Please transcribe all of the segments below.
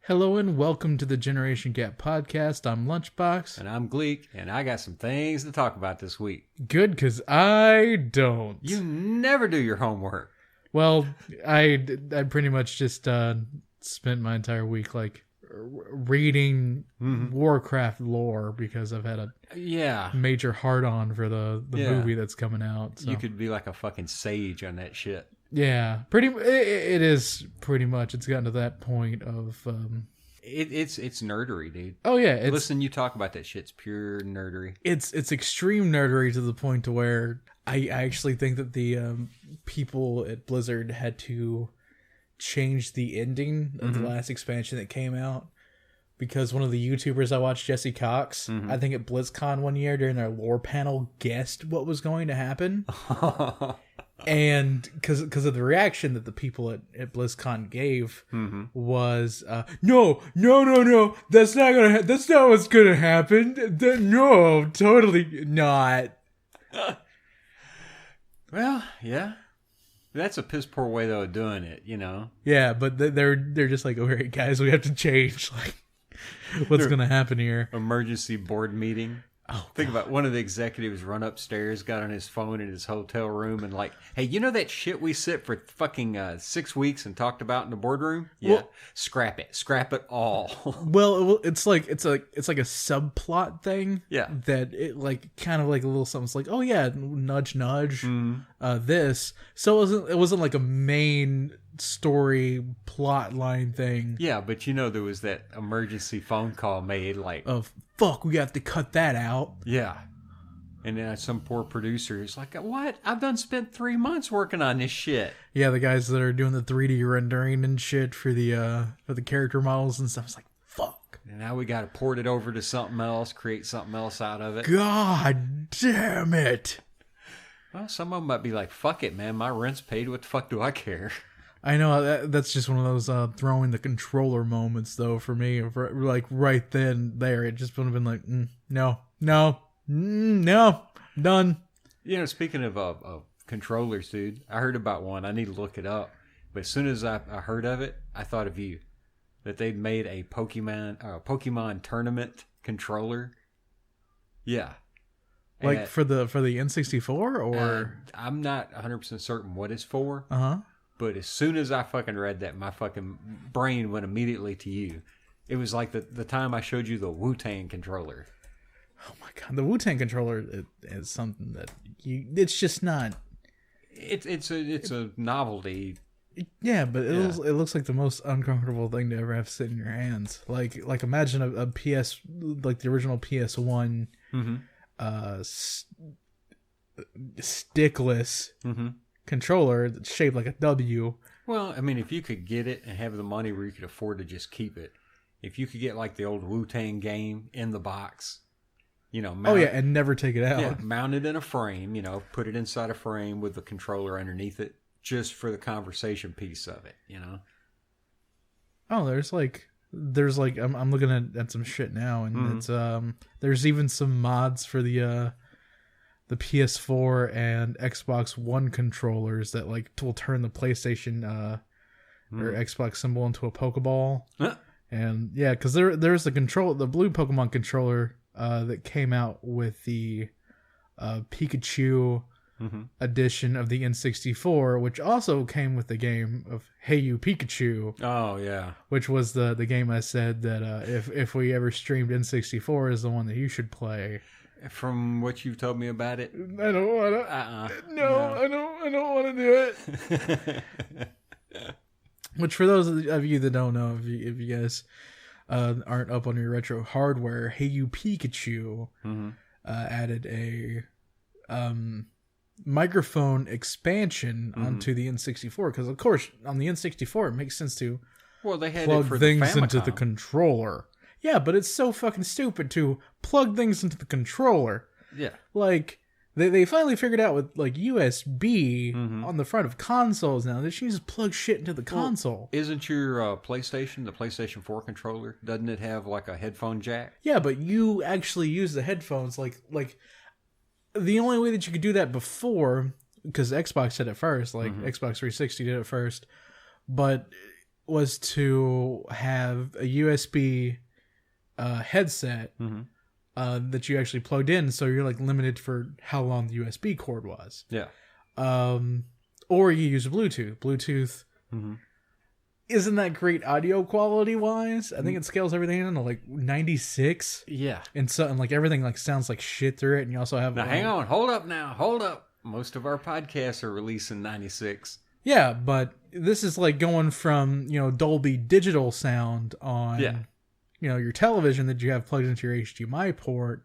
Hello and welcome to the Generation Gap podcast. I'm Lunchbox. And I'm Gleek, and I got some things to talk about this week. Good, because I don't. You never do your homework. Well, I pretty much just spent my entire week reading Warcraft lore because I've had a major hard-on for the movie that's coming out. So. You could be like a fucking sage on that shit. Yeah, it is pretty much. It's gotten to that point of... It's nerdery, dude. Oh, yeah. Listen, you talk about that shit. It's pure nerdery. It's extreme nerdery to the point to where I actually think that the people at Blizzard had to change the ending of the last expansion that came out. Because one of the YouTubers I watched, Jesse Cox, I think at BlizzCon one year during their lore panel guessed what was going to happen. And because of the reaction that the people at BlizzCon gave was, no, that's not what's gonna happen. No, totally not. Well, yeah. That's a piss poor way though of doing it, you know? Yeah, but they're just like, all right, guys, we have to change. What's going to happen here? Emergency board meeting. Oh, Think about one of the executives run upstairs, got on his phone in his hotel room and like, hey, you know that shit we sit for fucking 6 weeks and talked about in the boardroom? Yeah, well, scrap it all. Well, it's like a subplot thing. Yeah, that it kind of like a little something. It's like, oh yeah, nudge, this. So it wasn't like a main story plot line thing. Yeah, but there was that emergency phone call made of fuck, we have to cut that out. Yeah. And then some poor producer is like, what? I've spent 3 months working on this shit. Yeah, the guys that are doing the 3D rendering and shit for the character models and stuff. It's like, fuck. And now we got to port it over to something else, create something else out of it. God damn it. Well, some of them might be like, fuck it, man. My rent's paid. What the fuck do I care? I know, that's just one of those throwing the controller moments, though, for me. Like, right then, there, it just would have been like, no, done. Speaking of controllers, dude, I heard about one. I need to look it up. But as soon as I heard of it, I thought of you. That they'd made a Pokemon tournament controller. Yeah. Like, for the N64, or? I'm not 100% certain what it's for. Uh-huh. But as soon as I fucking read that, my fucking brain went immediately to you. It was like the time I showed you the WuTang Controller. Oh my god, the WuTang Controller is something that it's just not. It's a novelty. Yeah, but it looks like the most uncomfortable thing to ever have sit in your hands. Like imagine a PS, like the original PS1, stickless. Controller that's shaped like a W. Well, I mean, if you could get it and have the money where you could afford to just keep it, if you could get like the old Wu-Tang game in the box, and never take it out. Yeah, mount it in a frame, put it inside a frame with the controller underneath it, just for the conversation piece of it, Oh, there's I'm looking at some shit now, and it's there's even some mods for the PS4 and Xbox One controllers that will turn the PlayStation or Xbox symbol into a Pokeball. And yeah, because there's the blue Pokemon controller that came out with the Pikachu edition of the N64, which also came with the game of Hey You Pikachu. Oh yeah, which was the game I said that if we ever streamed N64 is the one that you should play. From what you've told me about it, I don't want to. No, I don't want to do it. Which, for those of you that don't know, if you guys aren't up on your retro hardware, Hey You Pikachu added a microphone expansion onto the N64, because of course on the N64 it makes sense to they had plug it for things the into the controller. Yeah, but it's so fucking stupid to plug things into the controller. Yeah. Like, they finally figured out with, USB on the front of consoles now that you just plug shit into the console. Isn't your PlayStation, the PlayStation 4 controller, doesn't it have, a headphone jack? Yeah, but you actually use the headphones, the only way that you could do that before, because Xbox did it first, Xbox 360 did it first, but was to have a USB headset that you actually plugged in, so you're like limited for how long the USB cord was. Yeah. Or you use Bluetooth. Bluetooth isn't that great audio quality wise. I think it scales everything down to like 96. Yeah. And something like everything like sounds like shit through it. And you also have now hang on, hold up. Most of our podcasts are released in 96. Yeah, but this is like going from, Dolby digital sound on your television that you have plugged into your HDMI port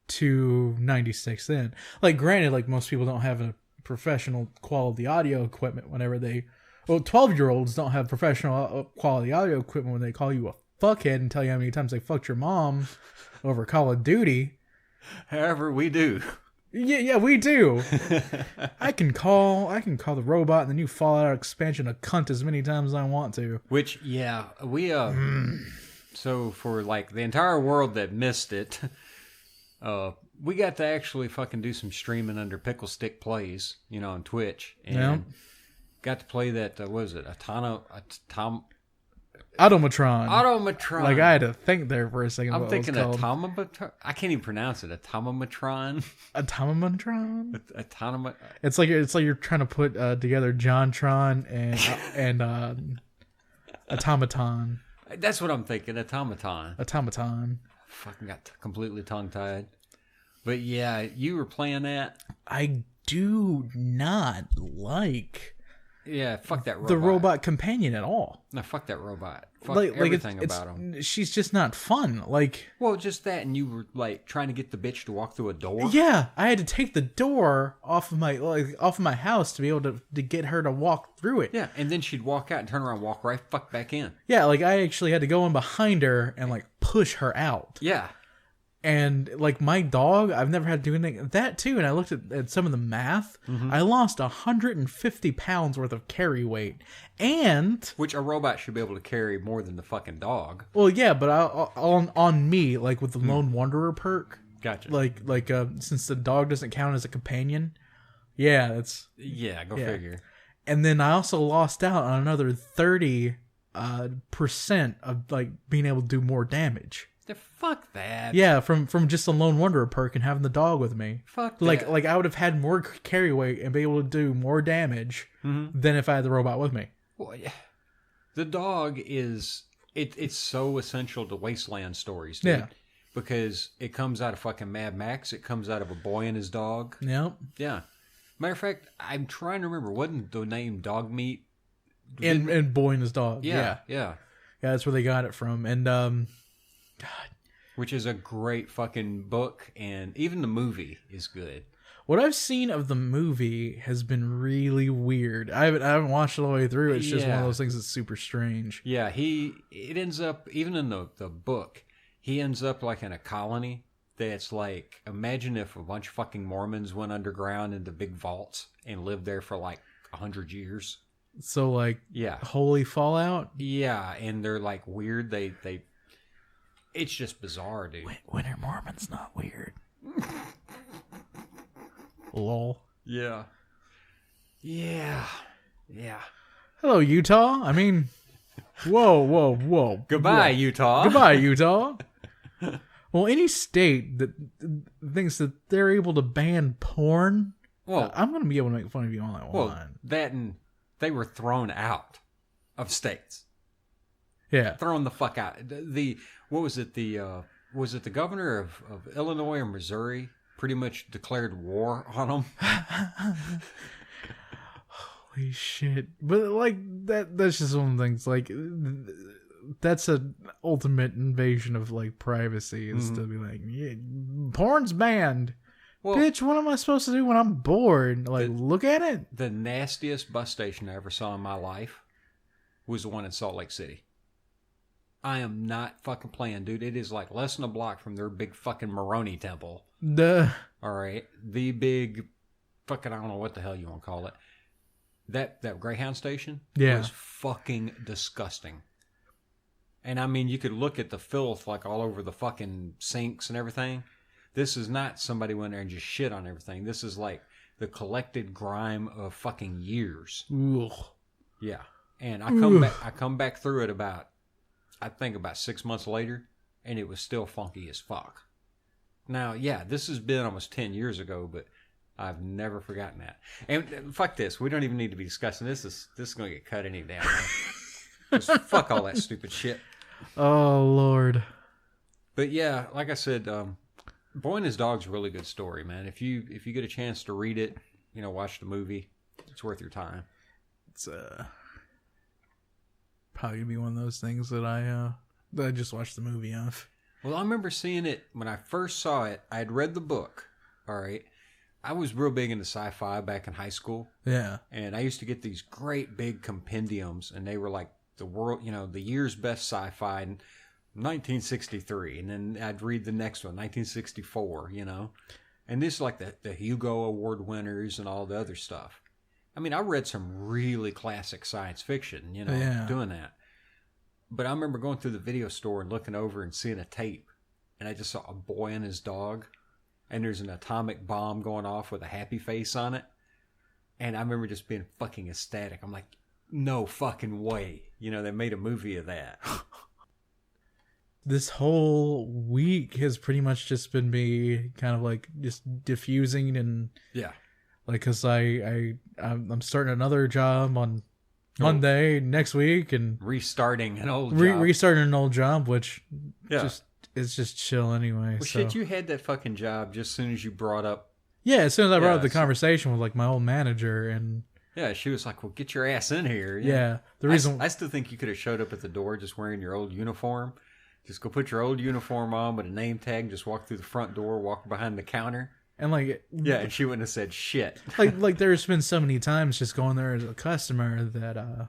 to 96 then. Like granted, like most people don't have a professional quality audio equipment whenever 12-year-olds don't have professional quality audio equipment when they call you a fuckhead and tell you how many times they fucked your mom over Call of Duty. However, we do. Yeah, we do. I can call the robot in the new Fallout expansion a cunt as many times as I want to. Which, we so for like the entire world that missed it, we got to actually fucking do some streaming under Picklestick Plays, on Twitch, and got to play that. What was it? Automatron. Like I had to think there for a second. I'm thinking Automatron. I can't even pronounce it. Automatron. Automatron. It's like you're trying to put together JonTron and Automaton. That's what I'm thinking. Automaton. Fucking got completely tongue tied. But yeah, you were playing that. I do not like. Yeah, fuck that robot. The robot companion at all. No, fuck that robot. Fuck everything about him. She's just not fun. Like, well, just that, and you were like trying to get the bitch to walk through a door. Yeah, I had to take the door off of my house to be able to get her to walk through it. Yeah, and then she'd walk out and turn around, and walk right fuck back in. Yeah, like I actually had to go in behind her and like push her out. Yeah. And like my dog, I've never had to do anything that too. And I looked at some of the math. I lost 150 pounds worth of carry weight, and which a robot should be able to carry more than the fucking dog. Well, yeah, but on me, like with the Lone Wanderer perk. Gotcha. Like since the dog doesn't count as a companion. Yeah, that's go figure. And then I also lost out on another 30% of like being able to do more damage. Fuck that. Yeah, from just the Lone Wanderer perk and having the dog with me. Fuck that. Like I would have had more carry weight and be able to do more damage than if I had the robot with me. Well, yeah. The dog is it's so essential to Wasteland stories, dude. Yeah. Because it comes out of fucking Mad Max. It comes out of a boy and his dog. Yep. Yeah. Matter of fact, I'm trying to remember. Wasn't the name Dog Meat? And Boy and His Dog. Yeah. Yeah, that's where they got it from. And God. Which is a great fucking book, and even the movie is good. What I've seen of the movie has been really weird. I haven't watched it all the way through. It's just one of those things that's super strange. Yeah, it ends up, even in the book, he ends up like in a colony that's like, imagine if a bunch of fucking Mormons went underground into big vaults and lived there for like 100 years. So like, holy Fallout? Yeah, and they're like weird. They it's just bizarre, dude. When are Mormons not weird? Lol. Yeah. Hello, Utah. I mean, whoa. Goodbye, Utah. Goodbye, Utah. Well, any state that thinks that they're able to ban porn, I'm going to be able to make fun of you on that one. Well, that and they were thrown out of states. Yeah. Thrown the fuck out. What was it? Was it the governor of Illinois or Missouri pretty much declared war on them? Holy shit. But like that's just one of the things, like that's an ultimate invasion of like privacy is to be like, yeah, porn's banned. Well, bitch, what am I supposed to do when I'm bored? Like, look at it? The nastiest bus station I ever saw in my life was the one in Salt Lake City. I am not fucking playing, dude. It is like less than a block from their big fucking Moroni temple. Duh. All right. The big fucking, I don't know what the hell you want to call it. That Greyhound Station was fucking disgusting. And I mean, you could look at the filth like all over the fucking sinks and everything. This is not somebody went there and just shit on everything. This is like the collected grime of fucking years. Ugh. Yeah. And I come back through it about 6 months later, and it was still funky as fuck. Now, yeah, this has been almost 10 years ago, but I've never forgotten that. And fuck this. We don't even need to be discussing this. This is going to get cut any damn way. Just fuck all that stupid shit. Oh, Lord. But yeah, like I said, Boy and His Dog's a really good story, man. If you get a chance to read it, watch the movie, it's worth your time. It's probably gonna be one of those things that I just watched the movie of. Well, I remember seeing it when I first saw it. I had read the book. All right. I was real big into sci-fi back in high school. Yeah. And I used to get these great big compendiums, and they were like the world, the year's best sci-fi in 1963. And then I'd read the next one, 1964, And this is like the Hugo Award winners and all the other stuff. I mean, I read some really classic science fiction, doing that. But I remember going through the video store and looking over and seeing a tape. And I just saw a boy and his dog. And there's an atomic bomb going off with a happy face on it. And I remember just being fucking ecstatic. I'm like, no fucking way. They made a movie of that. This whole week has pretty much just been me kind of like just diffusing and... Yeah. Like, because I'm starting another job on Monday next week, and restarting an old job. Restarting an old job, which it's just chill anyway. Well, shit, you had that fucking job just as soon as you brought up. Yeah, as soon as I brought up the conversation with like my old manager, and yeah, she was like, "Well, get your ass in here." Yeah, the reason I still think you could have showed up at the door just wearing your old uniform. Just go put your old uniform on with a name tag, just walk through the front door, walk behind the counter. And like, yeah, and she wouldn't have said shit. like there's been so many times just going there as a customer that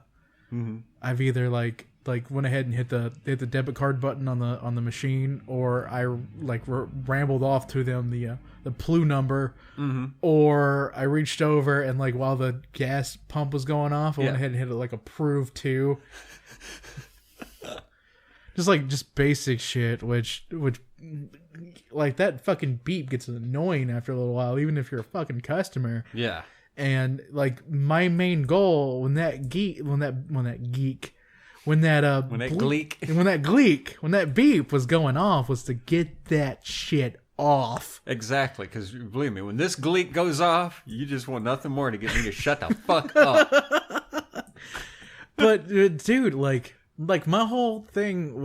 I've either like went ahead and hit the debit card button on the machine, or I rambled off to them the PLU number, or I reached over and like while the gas pump was going off, I went ahead and hit it like approve too. Just basic shit, which like that fucking beep gets annoying after a little while, even if you're a fucking customer. Yeah. And like my main goal when that beep was going off was to get that shit off. Exactly, because believe me, when this gleek goes off, you just want nothing more to get me to shut the fuck up. But dude, like my whole thing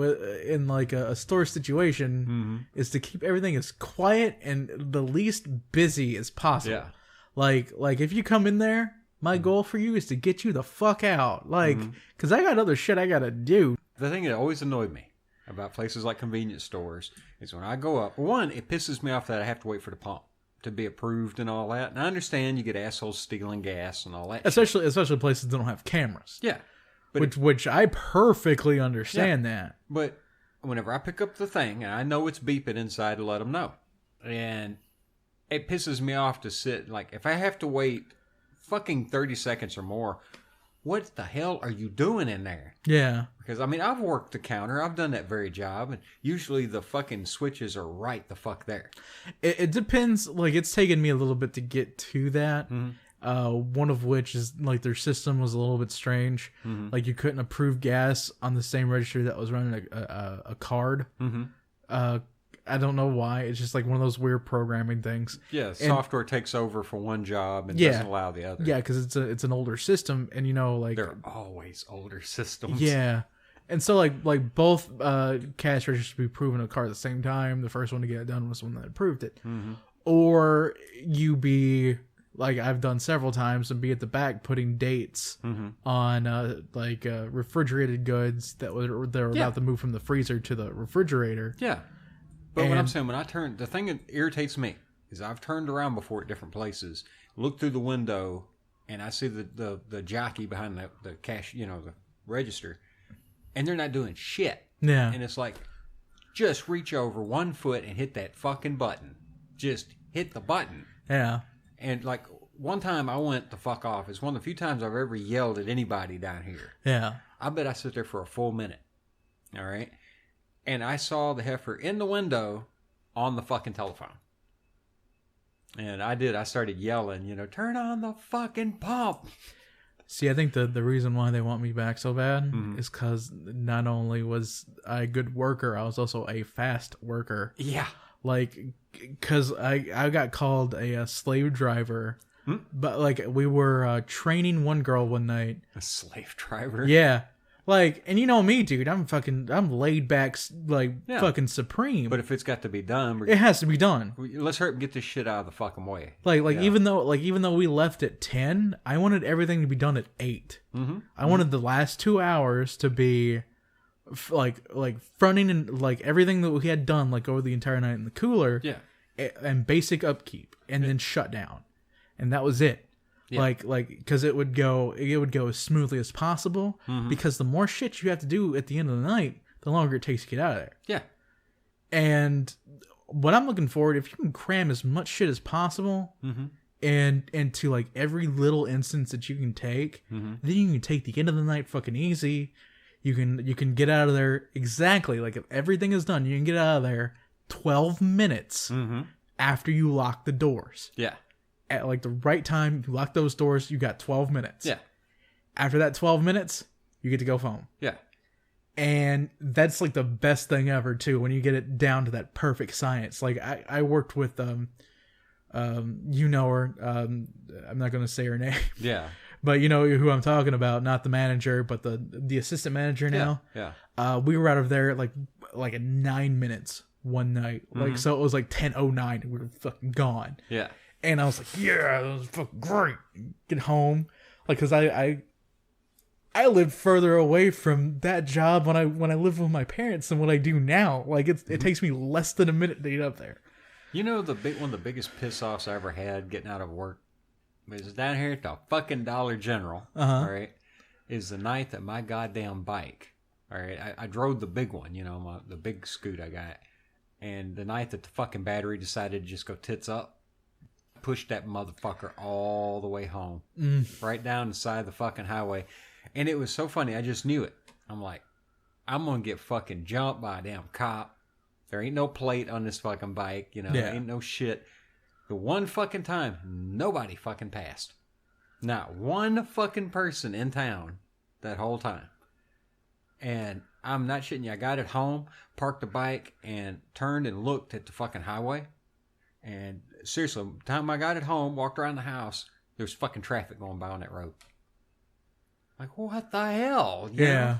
in like a store situation is to keep everything as quiet and the least busy as possible. Yeah. Like if you come in there, my goal for you is to get you the fuck out. Like, because I got other shit I gotta do. The thing that always annoyed me about places like convenience stores is when I go up, one, it pisses me off that I have to wait for the pump to be approved and all that. And I understand you get assholes stealing gas and all that especially places that don't have cameras. Yeah. But which I perfectly understand that. But whenever I pick up the thing, and I know it's beeping inside to let them know. And it pisses me off to sit, like, if I have to wait fucking 30 seconds or more, what the hell are you doing in there? Yeah. Because, I mean, I've worked the counter. I've done that very job. And usually the fucking switches are right the fuck there. It depends. Like, it's taken me a little bit to get to that. One of which is like their system was a little bit strange. Like you couldn't approve gas on the same register that was running a card. I don't know why. It's just like one of those weird programming things. Yeah, software takes over for one job and doesn't allow the other. Yeah, because it's an older system, and like they're always older systems. Yeah, and so like both cash registers be approving a card at the same time. The first one to get it done was the one that approved it, or you be. Like I've done several times, and be at the back putting dates on refrigerated goods that were about to move from the freezer to the refrigerator. Yeah, but what I'm saying, the thing that irritates me is I've turned around before at different places, looked through the window, and I see the jockey behind the cash, the register, and they're not doing shit. Yeah, and it's like, just reach over 1 foot and hit that fucking button. Just hit the button. Yeah. And, like, one time I went the fuck off. It's one of the few times I've ever yelled at anybody down here. Yeah. I bet I sit there for a full minute. All right? And I saw the heifer in the window on the fucking telephone. And I started yelling, turn on the fucking pump. See, I think the reason why they want me back so bad Mm-hmm. is because not only was I a good worker, I was also a fast worker. Yeah. Like, because I got called a slave driver, but like we were training one girl one night. A slave driver? Yeah. Like, and you know me, dude, I'm laid back, like, Yeah. fucking supreme. But if it's got to be done, It has to be done. let's hurry up and get this shit out of the fucking way. Like Yeah. even though we left at 10, I wanted everything to be done at 8. Mm-hmm. I wanted the last 2 hours to be like fronting and like everything that we had done like over the entire night in the cooler. Yeah. And basic upkeep, and then shut down, and that was it. Yeah. Like because it would go as smoothly as possible. Because the more shit you have to do at the end of the night, the longer it takes to get out of there. Yeah. And what I'm looking forward, if you can cram as much shit as possible, and to like every little instance that you can take, then you can take the end of the night fucking easy. You can get out of there exactly like if everything is done. You can get out of there 12 minutes after you lock the doors. Yeah. At like the right time, you lock those doors. You got 12 minutes. Yeah. After that 12 minutes, you get to go home. Yeah. And that's like the best thing ever too, when you get it down to that perfect science. Like I worked with you know her, I'm not gonna say her name. Yeah. But you know who I'm talking about, not the manager, but the assistant manager now. Yeah. We were out of there like at 9 minutes one night. Like so it was like 10:09 and we were fucking gone. Yeah. And I was like, yeah, that was fucking great. Get home. Like, cause I lived further away from that job when I lived with my parents than what I do now. Like it takes me less than a minute to get up there. You know one of the biggest piss offs I ever had getting out of work was down here at the fucking Dollar General. All right. Is the night that my goddamn bike. All right. I drove the big one, you know, the big scoot I got. And the night that the fucking battery decided to just go tits up. Pushed that motherfucker all the way home. Right down the side of the fucking highway. And it was so funny. I just knew it. I'm like, I'm going to get fucking jumped by a damn cop. There ain't no plate on this fucking bike. You know, there ain't no shit. The one fucking time, nobody fucking passed. Not one fucking person in town that whole time. And I'm not shitting you. I got it home, parked the bike, and turned and looked at the fucking highway. And seriously, by the time I got it home, walked around the house, there was fucking traffic going by on that road. Like, what the hell? You know?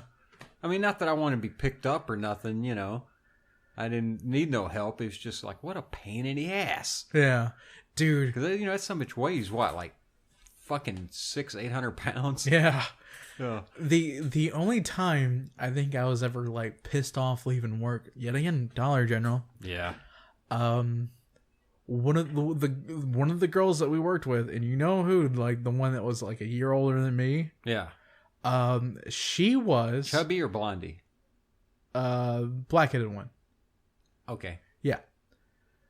I mean, not that I want to be picked up or nothing, you know. I didn't need no help. It was just like, what a pain in the ass. Yeah. Dude. Because, you know, that some bitch weighs, what, like fucking 600-800 pounds? Yeah. Yeah. The only time I think I was ever like pissed off leaving work, yet again, Dollar General. Yeah. One of the girls that we worked with, and you know who, like the one that was like a year older than me. Yeah. She was chubby or blondie? Black-headed one. Okay. Yeah.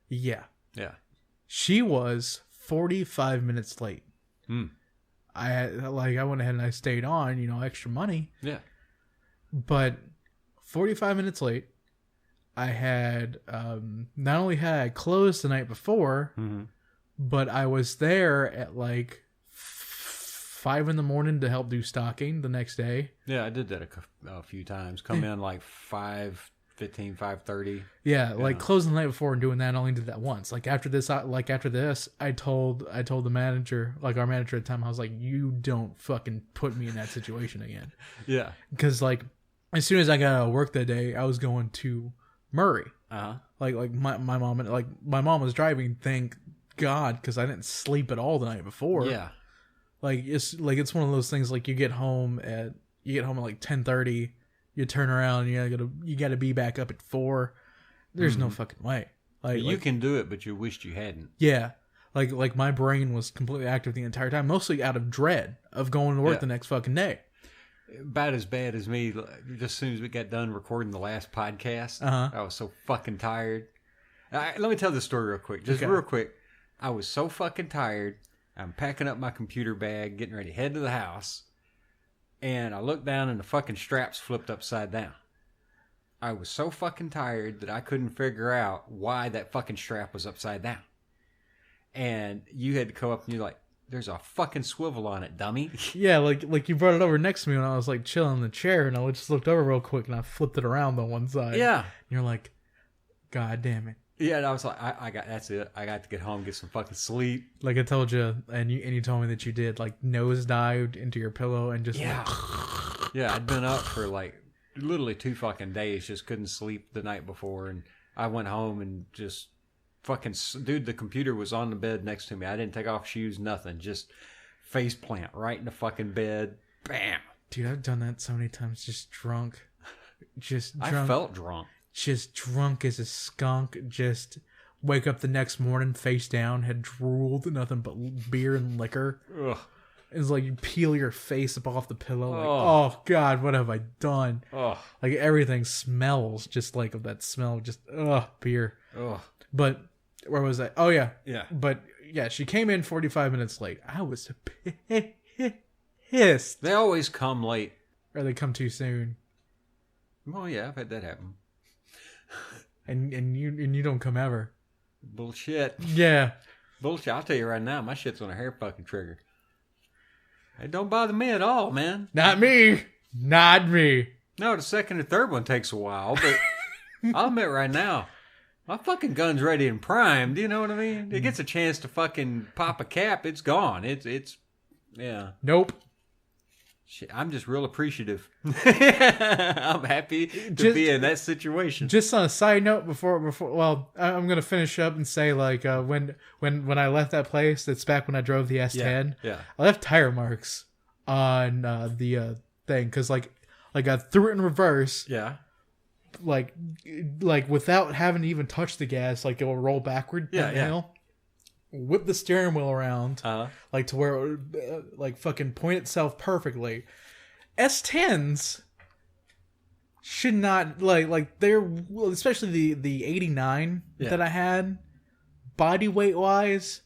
Yeah. Yeah. She was 45 minutes late. I went ahead and I stayed on, you know, extra money. Yeah. But 45 minutes late. I had not only had I closed the night before, but I was there at like 5 a.m. to help do stocking the next day. Yeah, I did that a few times. Come in like 5:15, 5:30. Yeah, like closing the night before and doing that. I only did that once. Like after this, I told the manager, like our manager at the time, I was like, you don't fucking put me in that situation again. Yeah, because like as soon as I got out of work that day, I was going to Murray. Like my mom was driving, thank God, because I didn't sleep at all the night before. Yeah. It's one of those things, like you get home at like 10:30, you turn around and you gotta be back up at 4. There's no fucking way. You can do it, but you wished you hadn't. Yeah. Like my brain was completely active the entire time, mostly out of dread of going to work the next fucking day. About as bad as me. Just as soon as we got done recording the last podcast, I was so fucking tired. Let me tell this story real quick. Real quick. I was so fucking tired. I'm packing up my computer bag, getting ready to head to the house. And I looked down and the fucking straps flipped upside down. I was so fucking tired that I couldn't figure out why that fucking strap was upside down. And you had to come up and you're like, there's a fucking swivel on it, dummy. Yeah, like you brought it over next to me when I was like chilling in the chair, and I just looked over real quick and I flipped it around on one side. Yeah. And you're like, God damn it. Yeah, and I was like, that's it. I got to get home, get some fucking sleep. Like I told you, and you told me that you did, like nosedived into your pillow and just yeah, like... yeah. I'd been up for like literally 2 fucking days, just couldn't sleep the night before, and I went home and just fucking dude. The computer was on the bed next to me. I didn't take off shoes, nothing, just face plant right in the fucking bed. Bam, dude. I've done that so many times, just drunk. I felt drunk. Just drunk as a skunk, just wake up the next morning face down, had drooled, nothing but beer and liquor. Ugh. It's like you peel your face up off the pillow, like, oh God, what have I done? Ugh. Like everything smells just like of that smell, just beer. Ugh. But where was I? Oh yeah. Yeah. But yeah, she came in 45 minutes late. I was pissed. They always come late. Or they come too soon. Oh yeah, I've had that happen. And you don't come ever. Bullshit. Yeah. Bullshit. I'll tell you right now, my shit's on a hair fucking trigger. It don't bother me at all, man. Not me. Not me. No, the second or third one takes a while, but I'll admit right now, my fucking gun's ready and primed. You know what I mean? It gets a chance to fucking pop a cap, it's gone. It's yeah. Nope. Shit, I'm just real appreciative. I'm happy to be in that situation. Just on a side note, before well, I'm gonna finish up and say like when I left that place, that's back when I drove the S10. Yeah. I left tire marks on the thing because like I threw it in reverse. Yeah. Like without having to even touch the gas, like it will roll backward. Yeah. Whip the steering wheel around, like to where it would, like fucking point itself perfectly. S10s should not like they're especially the 89 that I had, body weight wise,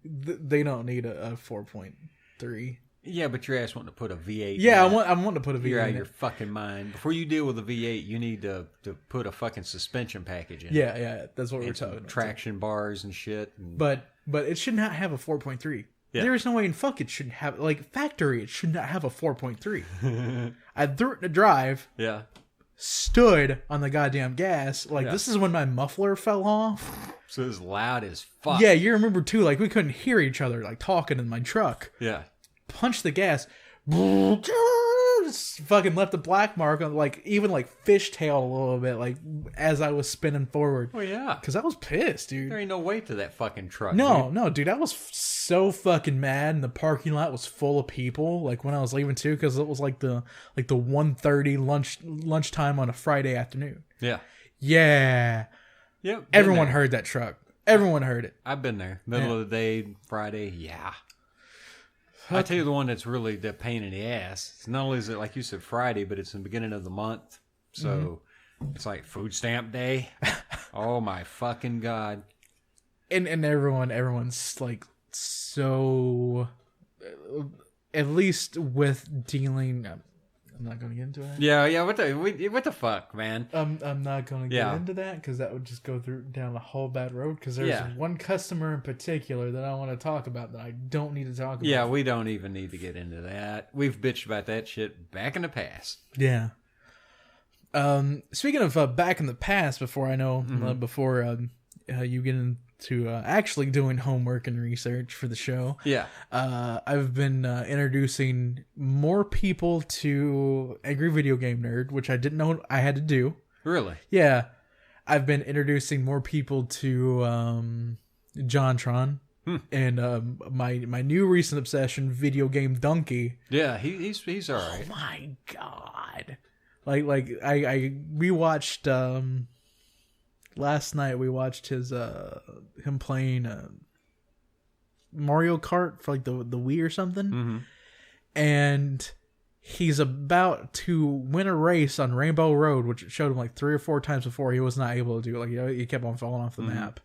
they don't need a 4.3. Yeah, but your ass wanting to put a V8. Yeah, I want to put a V8. You're out in of your fucking mind. Before you deal with a V8, you need to put a fucking suspension package in. Yeah, that's what we're talking about. Traction bars and shit. And... But it should not have a 4.3. Yeah. There is no way in fuck it shouldn't have, like, factory, it should not have a 4.3. I threw it in a drive. Yeah. Stood on the goddamn gas. Like, this is when my muffler fell off. So it was loud as fuck. Yeah, you remember too, like, we couldn't hear each other, like, talking in my truck. Yeah. Punched the gas. Fucking left a black mark on, like, even like fishtailed a little bit, like as I was spinning forward. Oh yeah, because I was pissed, dude. There ain't no weight to that fucking truck. No, dude, I was so fucking mad, and the parking lot was full of people. Like when I was leaving too, because it was like the 1:30 lunchtime on a Friday afternoon. Yeah. Yep. Everyone heard that truck. Everyone heard it. I've been there. Middle of the day, Friday. Yeah. I tell you the one that's really the pain in the ass. It's not only is it like you said Friday, but it's in the beginning of the month, so it's like food stamp day. Oh my fucking god! And everyone's like so. At least with dealing, I'm not going to get into it. Yeah. What the fuck, man? I'm not going to get into that because that would just go down a whole bad road. Because there's one customer in particular that I want to talk about that I don't need to talk about. Yeah, we don't even need to get into that. We've bitched about that shit back in the past. Yeah. Speaking of back in the past, before you get into actually doing homework and research for the show. Yeah. I've been introducing more people to Angry Video Game Nerd, which I didn't know I had to do. Really? Yeah. I've been introducing more people to JonTron. And my new recent obsession, Video Game Donkey. Yeah, he's all right. Oh my god. Like we watched last night we watched him playing Mario Kart for like the Wii or something. And he's about to win a race on Rainbow Road, which showed him like 3 or 4 times before. He was not able to do it. Like he kept on falling off the map.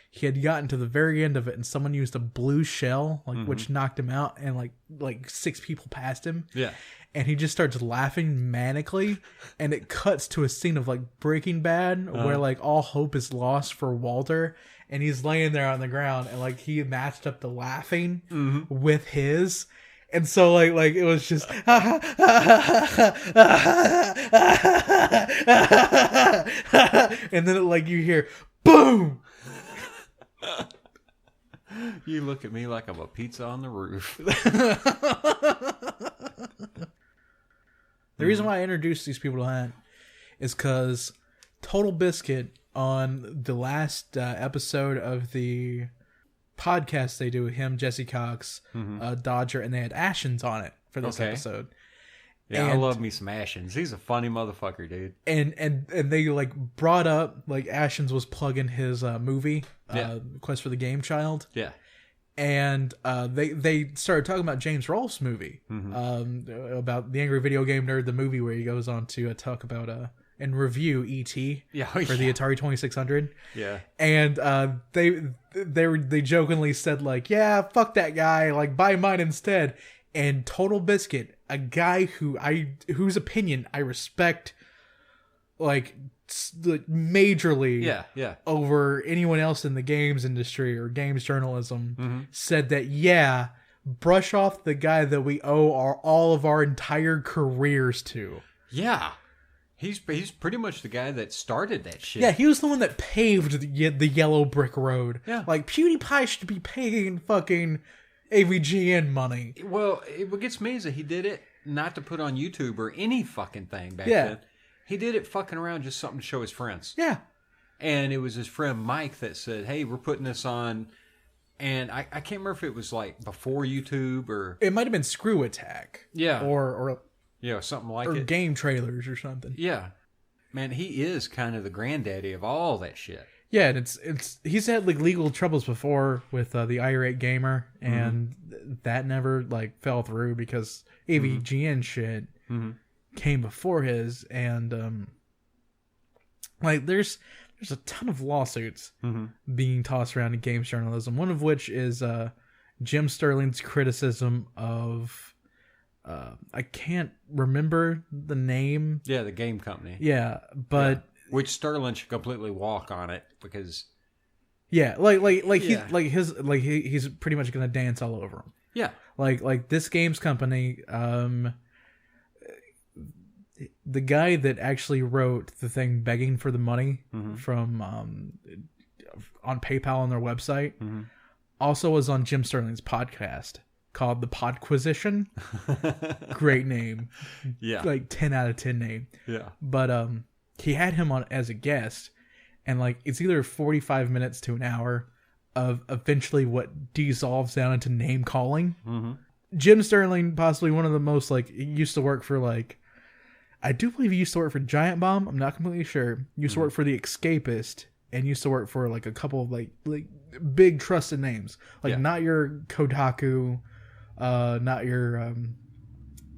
He had gotten to the very end of it, and someone used a blue shell, which knocked him out, and like 6 people passed him. Yeah. and he just starts laughing manically, and it cuts to a scene of like Breaking Bad where like all hope is lost for Walter, and he's laying there on the ground, and like he matched up the laughing with his. And so like it was just and then like you hear boom. You look at me like I'm a pizza on the roof. The reason why I introduced these people to that is because Totalbiscuit on the last episode of the podcast they do with him, Jesse Cox, Dodger, and they had Ashens on it for this episode. Yeah, I love me some Ashens. He's a funny motherfucker, dude. And they like brought up like Ashens was plugging his movie, Quest for the Game Child. Yeah. And they started talking about James Rolfe's movie, about the Angry Video Game Nerd, the movie where he goes on to talk about and review E.T. For the Atari 2600. Yeah. And they jokingly said like, yeah, fuck that guy, like buy mine instead. And Totalbiscuit, a guy whose opinion I respect like majorly over anyone else in the games industry or games journalism, said that brush off the guy that we owe all of our entire careers to. Yeah. He's pretty much the guy that started that shit. Yeah, he was the one that paved the yellow brick road. Yeah. Like, PewDiePie should be paying fucking AVGN money. Well, what gets me is that he did it not to put on YouTube or any fucking thing back then. He did it fucking around, just something to show his friends. Yeah. And it was his friend Mike that said, hey, we're putting this on. And I can't remember if it was like before YouTube or... It might have been Screw Attack. Yeah. Or yeah, something like or it. Or game trailers or something. Yeah. Man, he is kind of the granddaddy of all that shit. Yeah, and it's he's had like legal troubles before with the irate gamer, and that never like fell through because AVGN shit came before his, and like there's a ton of lawsuits being tossed around in games journalism. One of which is Jim Sterling's criticism of I can't remember the name. Yeah, the game company. Yeah, but which Sterling should completely walk on it because he's pretty much gonna dance all over him. Yeah, like this games company, the guy that actually wrote the thing begging for the money from on PayPal on their website also was on Jim Sterling's podcast called The Podquisition. Great name. Yeah. Like 10 out of 10 name. Yeah. But he had him on as a guest, and like it's either 45 minutes to an hour of eventually what dissolves down into name calling. Jim Sterling, possibly one of the most like, he used to work for like, I do believe he used to work for Giant Bomb. I'm not completely sure. He used to work for The Escapist, and used to work for like a couple of like big trusted names. Like not your Kotaku, not your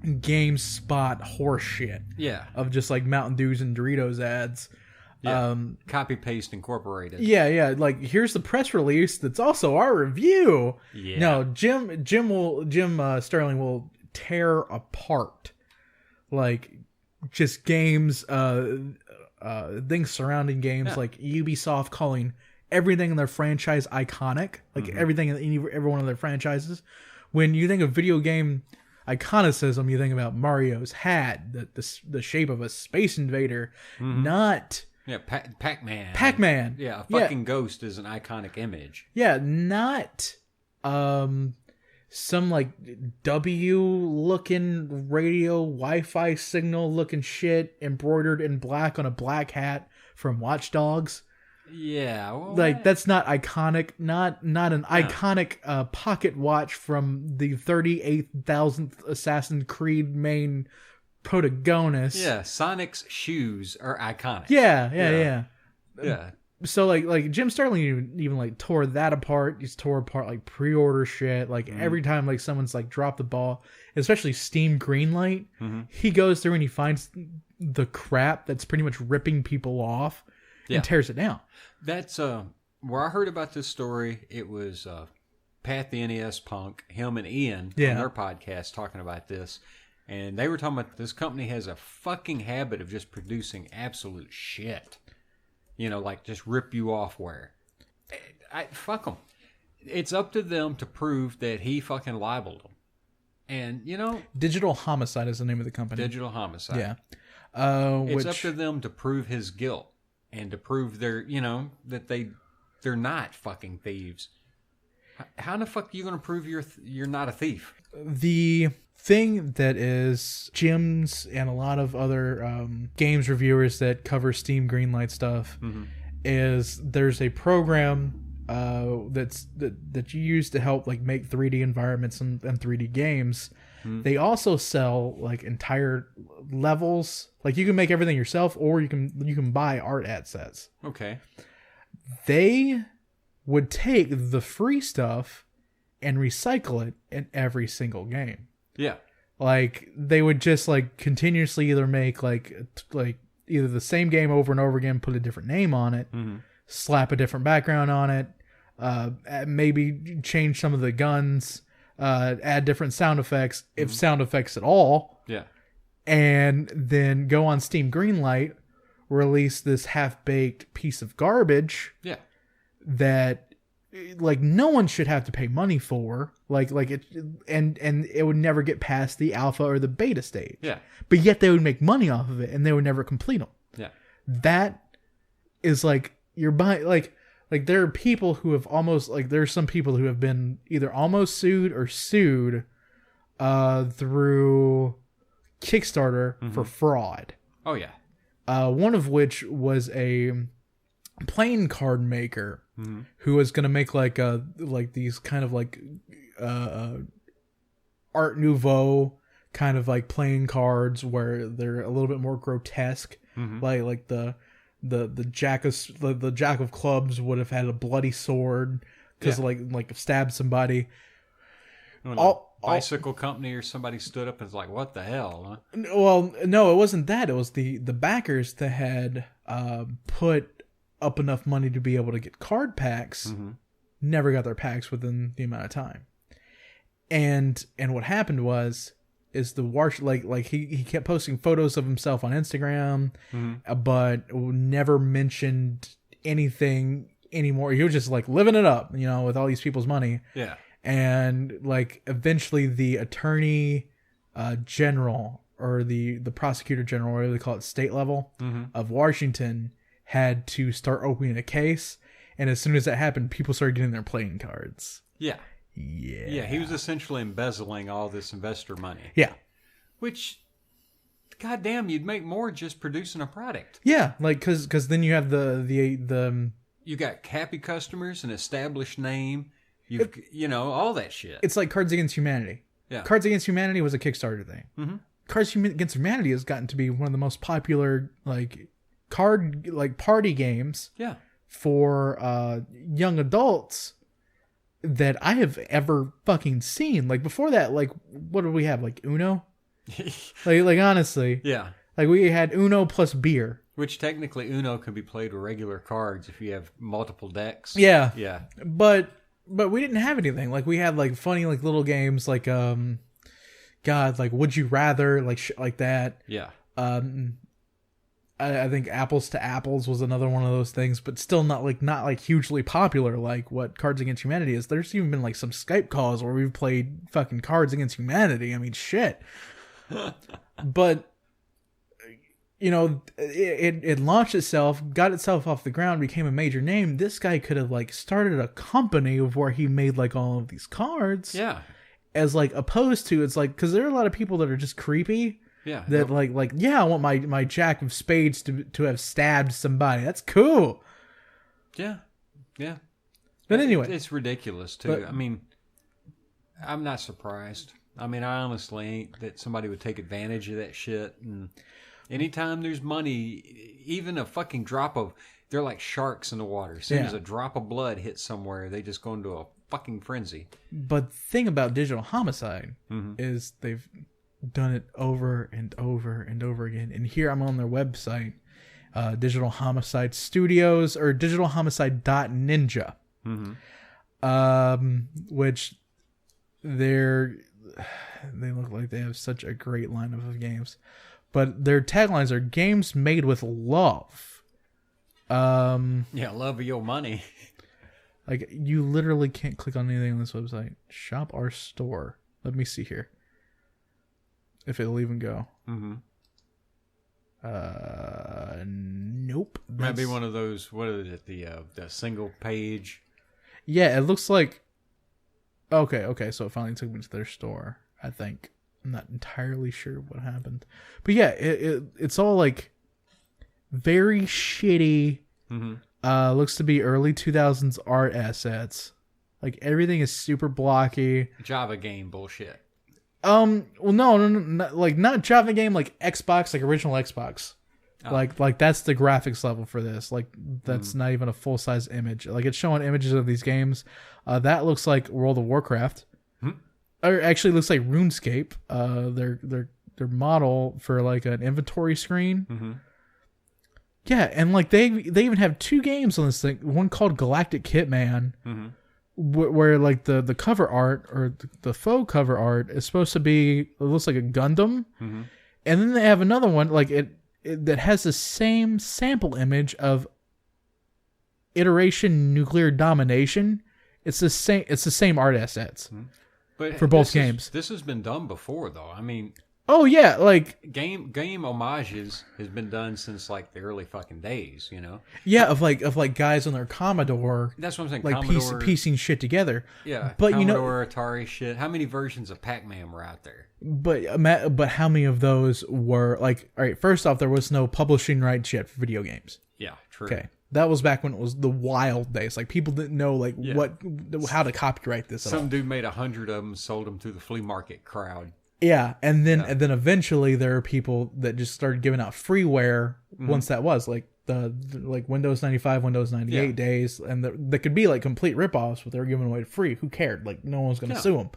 GameSpot horse shit. Yeah. Of just like Mountain Dews and Doritos ads. Yeah. Copy Paste Incorporated. Yeah. Like, here's the press release that's also our review. Yeah. No, Jim Sterling will tear apart like just games, things surrounding games, like Ubisoft calling everything in their franchise iconic, like everything in every one of their franchises. When you think of video game iconicism, you think about Mario's hat, the shape of a space invader, not... Yeah, Pac-Man. Pac-Man. Yeah, a fucking ghost is an iconic image. Yeah, not some like W-looking radio Wi-Fi signal looking shit embroidered in black on a black hat from Watch Dogs. Yeah, well, like that's not iconic. Not an iconic pocket watch from the 38,000th Assassin's Creed main protagonist. Yeah, Sonic's shoes are iconic. Yeah. So like Jim Sterling even like tore that apart. He's tore apart like pre-order shit. Like every time like someone's like dropped the ball, especially Steam Greenlight, he goes through and he finds the crap that's pretty much ripping people off and tears it down. That's where I heard about this story. It was Pat the NES Punk, him and Ian on their podcast talking about this. And they were talking about this company has a fucking habit of just producing absolute shit. You know, like just rip you off where. Fuck them. It's up to them to prove that he fucking libeled them. And, you know... Digital Homicide is the name of the company. Digital Homicide. Yeah. It's up to them to prove his guilt. And to prove that they're not fucking thieves. How in the fuck are you going to prove you're not a thief? The thing that is Jim's and a lot of other games reviewers that cover Steam Greenlight stuff is there's a program that you use to help like make 3D environments and 3D games. They also sell like entire levels. Like you can make everything yourself, or you can buy art assets. Okay. They would take the free stuff and recycle it in every single game. Yeah. Like they would just like continuously either make like either the same game over and over again, put a different name on it, slap a different background on it, maybe change some of the guns, add different sound effects, if sound effects at all. Yeah. And then go on Steam Greenlight, release this half-baked piece of garbage. Yeah. That like no one should have to pay money for, like it, and it would never get past the alpha or the beta stage. Yeah. But yet they would make money off of it, and they would never complete them. Yeah. That is like you're buying like there are people who have almost like there's some people who have been either almost sued or sued through Kickstarter for fraud. Oh yeah. One of which was a playing card maker who was going to make like these kind of like Art Nouveau kind of like playing cards where they're a little bit more grotesque, like the jack of clubs would have had a bloody sword because like stabbed somebody. Bicycle company or somebody stood up and was like, "What the hell?" Huh? Well, no, it wasn't that. It was the backers that had put up enough money to be able to get card packs. Never got their packs within the amount of time. And what happened is he kept posting photos of himself on Instagram, but never mentioned anything anymore. He was just like living it up, with all these people's money. Yeah. And like eventually the attorney general or the prosecutor general, whatever they call it, state level of Washington, had to start opening a case. And as soon as that happened, people started getting their playing cards. Yeah. Yeah. Yeah, he was essentially embezzling all this investor money. Yeah. Which, goddamn, you'd make more just producing a product. Yeah, like because then you have the you got happy customers, an established name, all that shit. It's like Cards Against Humanity. Yeah. Cards Against Humanity was a Kickstarter thing. Cards Against Humanity has gotten to be one of the most popular party games. Yeah. For young adults that I have ever fucking seen. Like before that, like what did we have? Like Uno? like honestly. Yeah. Like we had Uno plus beer. Which technically Uno can be played with regular cards if you have multiple decks. Yeah. Yeah. But we didn't have anything. Like we had like funny like little games like like Would You Rather, like shit like that. Yeah. I think Apples to Apples was another one of those things, but still not hugely popular like what Cards Against Humanity is. There's even been like some Skype calls where we've played fucking Cards Against Humanity. I mean, shit. But it launched itself, got itself off the ground, became a major name. This guy could have like started a company of where he made like all of these cards. Yeah. As like opposed to, it's like, because there are a lot of people that are just creepy. Yeah. That I want my Jack of Spades to have stabbed somebody. That's cool. Yeah. Yeah. But anyway. It's ridiculous too. I mean, I'm not surprised. I mean, I honestly ain't that somebody would take advantage of that shit. And anytime there's money, even a fucking drop of, they're like sharks in the water. As soon as a drop of blood hits somewhere, they just go into a fucking frenzy. But the thing about Digital Homicide is they've done it over and over and over again. And here I'm on their website, Digital Homicide Studios, or digitalhomicide.ninja, which they're they look like they have such a great lineup of games. But their taglines are games made with love. Yeah, love of your money. Like, you literally can't click on anything on this website. Shop our store. Let me see here. If it'll even go. Mm-hmm. Nope. Might be one of those, what is it, the single page? Yeah, it looks like... Okay, so it finally took me to their store, I think. I'm not entirely sure what happened. But yeah, it's all like very shitty, looks to be early 2000s art assets. Like, everything is super blocky. Java game bullshit. Well, no, not Java game, like Xbox, like original Xbox. Oh. Like that's the graphics level for this. Like, that's not even a full size image. Like, it's showing images of these games. That looks like World of Warcraft. Or actually looks like RuneScape. Their model for like an inventory screen. Yeah, and like they even have 2 games on this thing. One called Galactic Hitman, where like the cover art or the faux cover art is supposed to be, it looks like a Gundam, and then they have another one like it that has the same sample image of Iteration Nuclear Domination. It's the same art assets. But for both games. This has been done before, though. I mean, oh yeah, like game homages has been done since like the early fucking days, you know. Yeah, of like guys on their Commodore. That's what I'm saying. Like Commodore, piecing shit together. Yeah, but Commodore, Atari shit. How many versions of Pac-Man were out there? But how many of those were like? All right, first off, there was no publishing rights yet for video games. Yeah, true. Okay. That was back when it was the wild days. Like, people didn't know how to copyright this. Some dude made 100 of them, sold them to the flea market crowd. Yeah, and then eventually there are people that just started giving out freeware once that was like the Windows 95, Windows 98 days, and they could be like complete ripoffs, but they were giving away free. Who cared? Like, no one was going to sue them.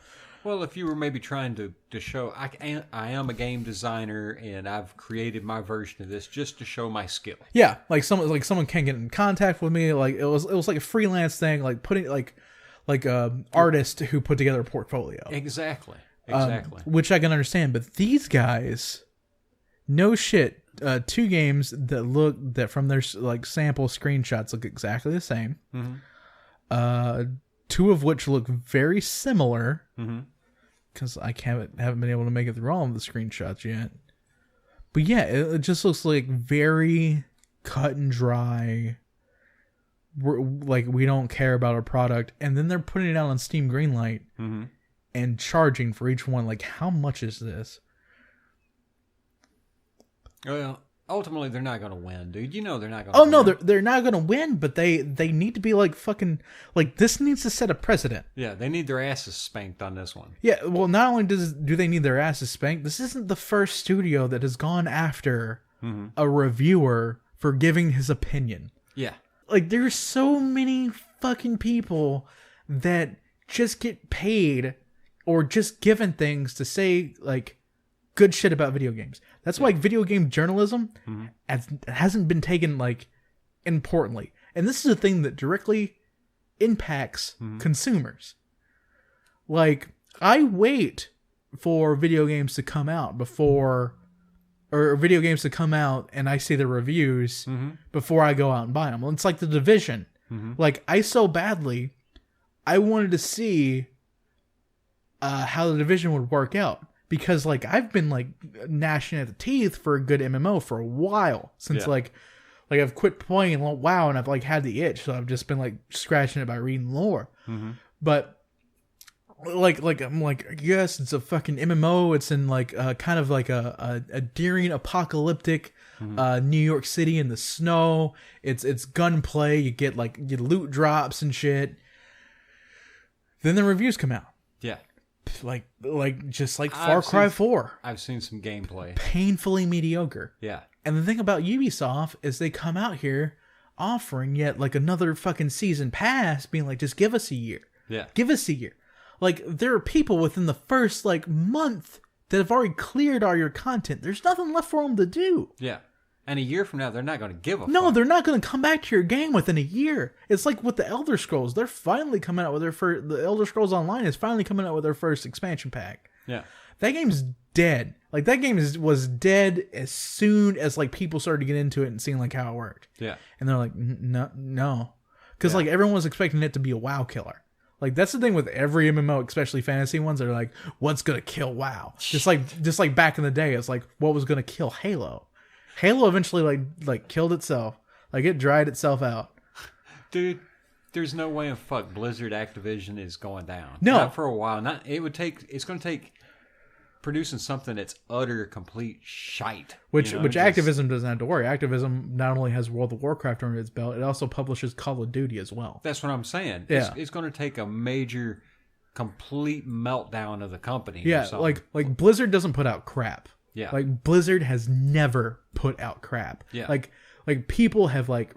Well, if you were maybe trying to show, I am a game designer and I've created my version of this just to show my skill. Yeah, like someone can get in contact with me. Like, it was like a freelance thing, like putting like a artist who put together a portfolio. Exactly. Which I can understand, but these guys, no shit. 2 games that from their like sample screenshots look exactly the same. 2 of which look very similar. Because I haven't been able to make it through all of the screenshots yet. But yeah, it just looks like very cut and dry. We don't care about our product. And then they're putting it out on Steam Greenlight and charging for each one. Like, how much is this? Well, ultimately, they're not going to win, dude. You know they're not going to win. Oh, no, they're not going to win, but they need to be like fucking... Like, this needs to set a precedent. Yeah, they need their asses spanked on this one. Yeah, well, not only do they need their asses spanked, this isn't the first studio that has gone after a reviewer for giving his opinion. Yeah. Like, there's so many fucking people that just get paid or just given things to say, like, good shit about video games. That's why video game journalism hasn't been taken like importantly. And this is a thing that directly impacts consumers. Like, I wait for video games to come out and I see the reviews before I go out and buy them. Well, it's like The Division. Like, I wanted to see how The Division would work out. Because, like, I've been, like, gnashing at the teeth for a good MMO for a while. Since, like I've quit playing WoW and I've, like, had the itch. So I've just been, like, scratching it by reading lore. But, like, I'm like, yes, it's a fucking MMO. It's in, like, kind of like a daring apocalyptic New York City in the snow. It's gunplay. You get loot drops and shit. Then the reviews come out. Yeah. Like Far Cry 4. I've seen some gameplay. Painfully mediocre. Yeah. And the thing about Ubisoft is they come out here offering yet like another fucking season pass, being like, just give us a year. Yeah. Give us a year. Like, there are people within the first like month that have already cleared all your content. There's nothing left for them to do. Yeah. And a year from now, they're not going to give a fuck. No, they're not going to come back to your game within a year. It's like with the Elder Scrolls. They're finally coming out with their first... The Elder Scrolls Online is finally coming out with their first expansion pack. Yeah. That game's dead. Like, that game was dead as soon as, like, people started to get into it and seeing, like, how it worked. Yeah. And they're like, no. Because, like, everyone was expecting it to be a WoW killer. Like, that's the thing with every MMO, especially fantasy ones. They're like, what's going to kill WoW? Just like back in the day, it's like, what was going to kill Halo? Halo eventually, like killed itself. Like, it dried itself out. Dude, there's no way in fuck Blizzard Activision is going down. No. Not for a while. It's going to take producing something that's utter, complete shite. Which Activision doesn't have to worry. Activision not only has World of Warcraft under its belt, it also publishes Call of Duty as well. That's what I'm saying. Yeah. It's going to take a major, complete meltdown of the company. Yeah, like Blizzard doesn't put out crap. Yeah. Like, Blizzard has never put out crap. Yeah. Like people have like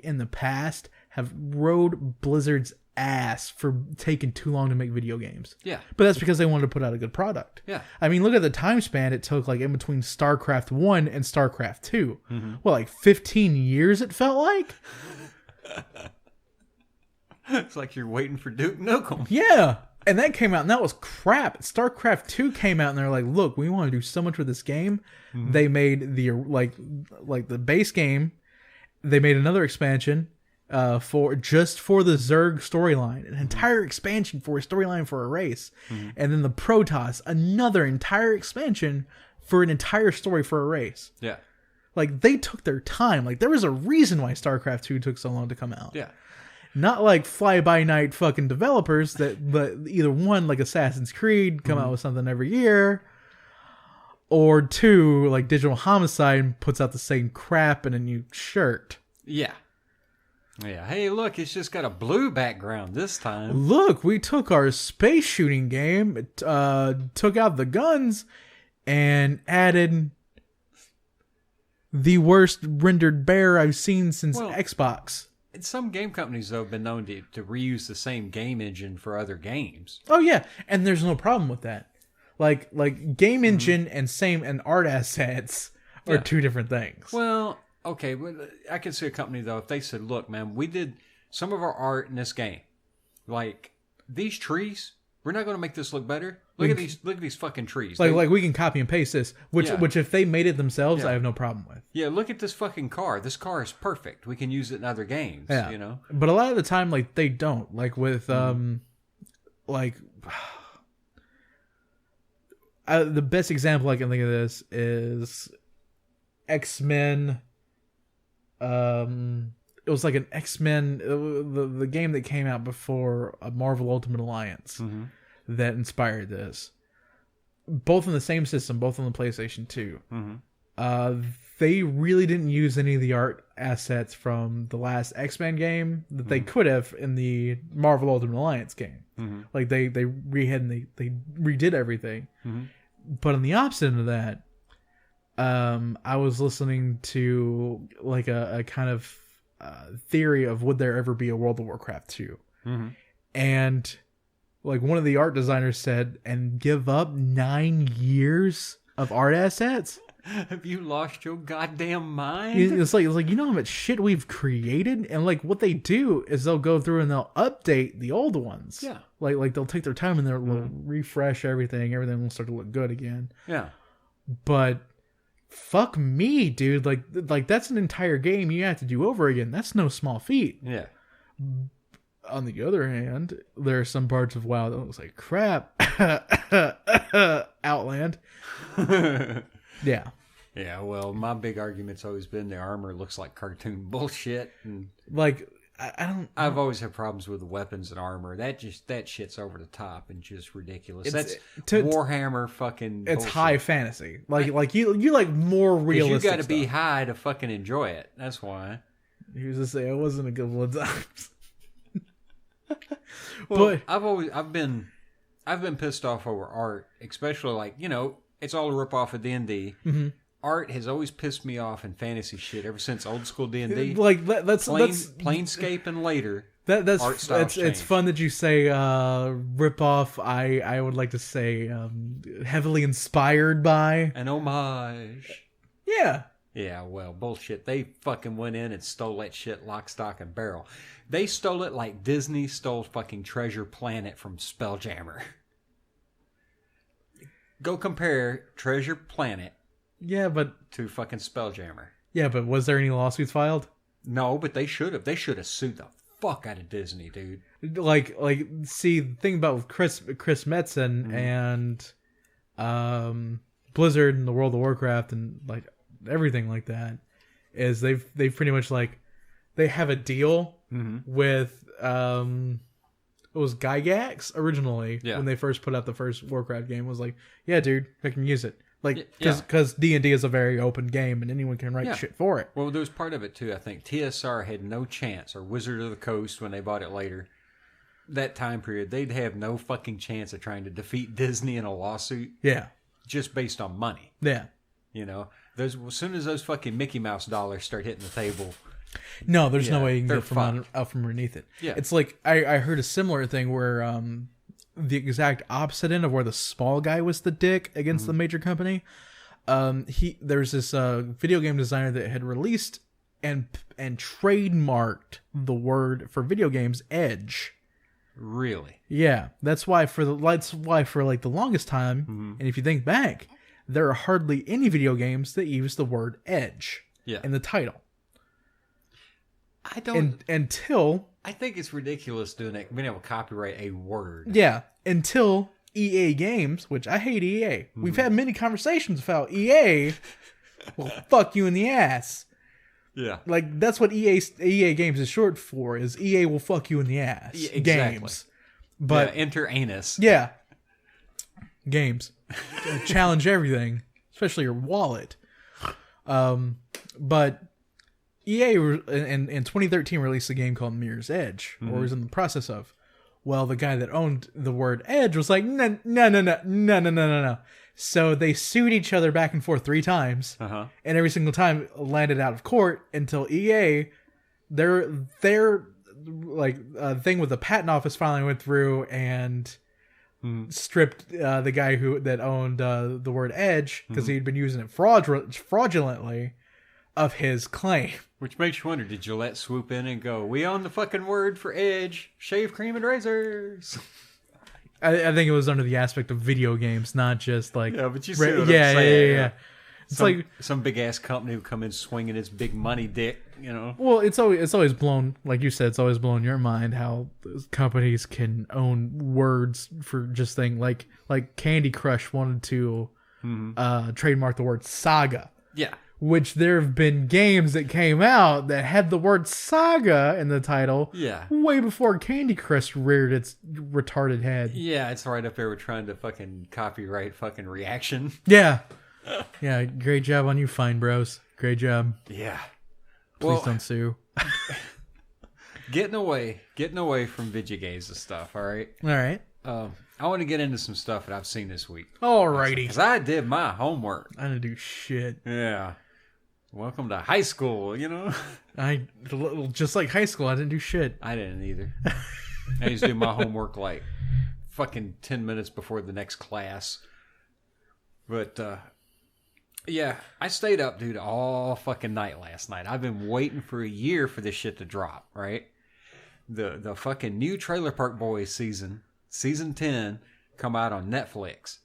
in the past have rode Blizzard's ass for taking too long to make video games. Yeah. But that's because they wanted to put out a good product. Yeah. I mean, look at the time span it took, like, in between StarCraft 1 and StarCraft 2. Mm-hmm. Well, like 15 years it felt like? It's like you're waiting for Duke Nukem. Yeah. And that came out, and that was crap. StarCraft 2 came out, and they're like, look, we want to do so much with this game. Mm-hmm. They made the, like the base game. They made another expansion for the Zerg storyline, an entire expansion for a storyline for a race. Mm-hmm. And then the Protoss, another entire expansion for an entire story for a race. Yeah. Like, they took their time. Like, there was a reason why StarCraft 2 took so long to come out. Yeah. Not like fly-by-night fucking developers that either one, like Assassin's Creed, come out with something every year, or two, like Digital Homicide puts out the same crap in a new shirt. Yeah. Yeah. Hey, look, it's just got a blue background this time. Look, we took our space shooting game, took out the guns, and added the worst rendered bear I've seen since Xbox. Some game companies, though, have been known to reuse the same game engine for other games. Oh, yeah. And there's no problem with that. Like game engine and art assets are two different things. Well, okay. I can see a company, though, if they said, look, man, we did some of our art in this game. Like, these trees, we're not going to make this look better. Look at these fucking trees. Like we can copy and paste this, which if they made it themselves, I have no problem with. Yeah, look at this fucking car. This car is perfect. We can use it in other games. Yeah. You know. But a lot of the time, like, they don't. Like with the best example I can think of this is X-Men. It was like an X-Men, the game that came out before a Marvel Ultimate Alliance. Mm-hmm. That inspired this. Both in the same system, both on the PlayStation 2. Mm-hmm. They really didn't use any of the art assets from the last X-Men game that they could have in the Marvel Ultimate Alliance game. Mm-hmm. Like they redid everything. Mm-hmm. But on the opposite of that, I was listening to like a kind of theory of would there ever be a World of Warcraft 2? Mm-hmm. And like one of the art designers said, and give up 9 years of art assets? Have you lost your goddamn mind? It's like you know how much shit we've created, and like what they do is they'll go through and they'll update the old ones. Yeah, like they'll take their time and they'll refresh everything. Everything will start to look good again. Yeah, but fuck me, dude. Like that's an entire game you have to do over again. That's no small feat. Yeah. On the other hand, there are some parts of WoW that looks like crap. Outland. Yeah. Yeah, well, my big argument's always been the armor looks like cartoon bullshit. And like, I've always had problems with the weapons and armor. That shit's over the top and just ridiculous. That's Warhammer fucking It's bullshit. High fantasy. Like you like more realistic you got to stuff. be high to fucking enjoy it. That's why. He was just saying, I wasn't a good one times. Well, but I've been pissed off over art, especially like, you know, it's all a ripoff of D&D. Mm-hmm. Art has always pissed me off in fantasy shit ever since old school D&D. Like that's Planescape and later. That's art styles it's fun that you say ripoff. I would like to say heavily inspired by an homage. Yeah. Yeah, well, bullshit. They fucking went in and stole that shit lock, stock, and barrel. They stole it like Disney stole fucking Treasure Planet from Spelljammer. Go compare Treasure Planet Yeah, but to fucking Spelljammer. Was there any lawsuits filed? No, but they should have. They should have sued the fuck out of Disney, dude. See, the thing about Chris Metzen and Blizzard and the World of Warcraft and like everything like that is they've pretty much like they have a deal with it was Gygax originally when they first put out the first Warcraft game. It was like, yeah, dude, I can use it. Like, because D&D is a very open game and anyone can write shit for it. Well, there was part of it too. I think TSR had no chance, or Wizard of the Coast when they bought it later. That time period, they'd have no fucking chance of trying to defeat Disney in a lawsuit. Yeah. Just based on money. Yeah. You know, as soon as those fucking Mickey Mouse dollars start hitting the table. No, there's no way you can get out from underneath it. Yeah. It's like, I heard a similar thing where the exact opposite end of where the small guy was the dick against the major company. There's this video game designer that had released and trademarked the word for video games Edge. Really? Yeah, that's why for like the longest time, and if you think back, there are hardly any video games that use the word Edge in the title. I don't until I think it's ridiculous doing it, being able to copyright a word. Yeah, until EA Games, which I hate EA. We've had many conversations about EA will fuck you in the ass. Yeah. Like, that's what EA Games is short for, is EA will fuck you in the ass. Yeah, exactly. Games. But enter anus. Yeah. Games. Challenge everything, especially your wallet. But EA in 2013 released a game called Mirror's Edge, or was in the process of. Well, the guy that owned the word Edge was like, no. So they sued each other back and forth 3 times, and every single time landed out of court until EA, their like thing with the patent office finally went through and stripped the guy that owned the word Edge, because he'd been using it fraudulently, of his claim. Which makes you wonder, did Gillette swoop in and go, we own the fucking word for Edge, shave cream and razors? I think it was under the aspect of video games, not just like... Yeah, but you see what I'm saying. Yeah. It's some big-ass company who come in swinging its big money dick, you know? Well, it's always blown, like you said, it's always blown your mind how companies can own words for just things like Candy Crush wanted to trademark the word saga. Yeah. Which there have been games that came out that had the word saga in the title way before Candy Crush reared its retarded head. Yeah, it's right up there with trying to fucking copyright fucking Reaction. Yeah. Yeah, great job on you, Fine Bros. Great job. Yeah. Please don't sue. Getting away from video games and stuff, all right? All right. I want to get into some stuff that I've seen this week. Alrighty. Because I did my homework. I didn't do shit. Yeah. Welcome to high school, you know? Just like high school, I didn't do shit. I didn't either. I used to do my homework like fucking 10 minutes before the next class. But, yeah, I stayed up, dude, all fucking night last night. I've been waiting for a year for this shit to drop, right? The fucking new Trailer Park Boys season 10, come out on Netflix.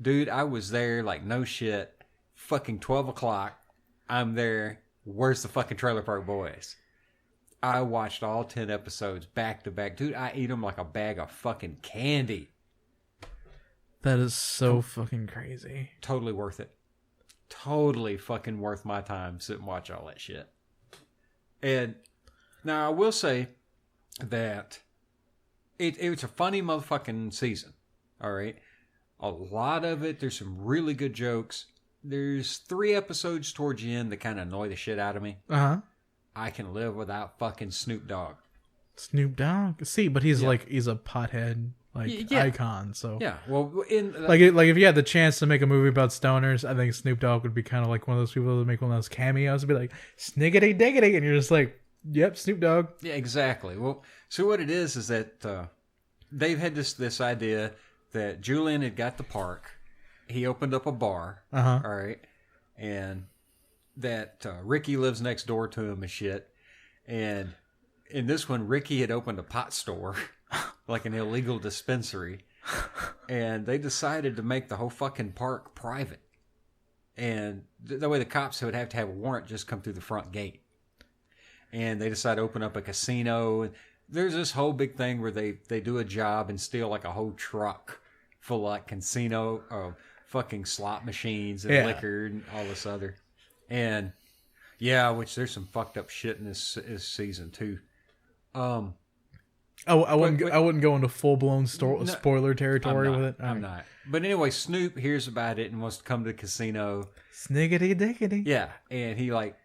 Dude, I was there like no shit. Fucking 12 o'clock. I'm there. Where's the fucking Trailer Park Boys? I watched all 10 episodes back to back. Dude, I eat them like a bag of fucking candy. That is so fucking crazy. Totally worth it. Totally fucking worth my time sit and watch all that shit. And now I will say that it's a funny motherfucking season. All right. A lot of it, there's some really good jokes. There's 3 episodes towards the end that kind of annoy the shit out of me. I can live without fucking Snoop Dogg. Snoop Dogg? See, but he's he's a pothead icon. So yeah, well, like if you had the chance to make a movie about stoners, I think Snoop Dogg would be kind of like one of those people that would make one of those cameos and be like sniggity diggity, and you're just like, yep, Snoop Dogg. Yeah, exactly. Well, so what it is that they've had this idea that Julian had got the park. He opened up a bar, all right, and that Ricky lives next door to him and shit. And in this one, Ricky had opened a pot store, like an illegal dispensary. And they decided to make the whole fucking park private. And that way the cops would have to have a warrant just come through the front gate. And they decided to open up a casino. And there's this whole big thing where they do a job and steal like a whole truck full of like casino, fucking slot machines and liquor and all this other. And yeah, which there's some fucked up shit in this season too. I wouldn't go into full blown spoiler territory with it. I'm not. But anyway, Snoop hears about it and wants to come to the casino. Sniggity diggity. Yeah, and he like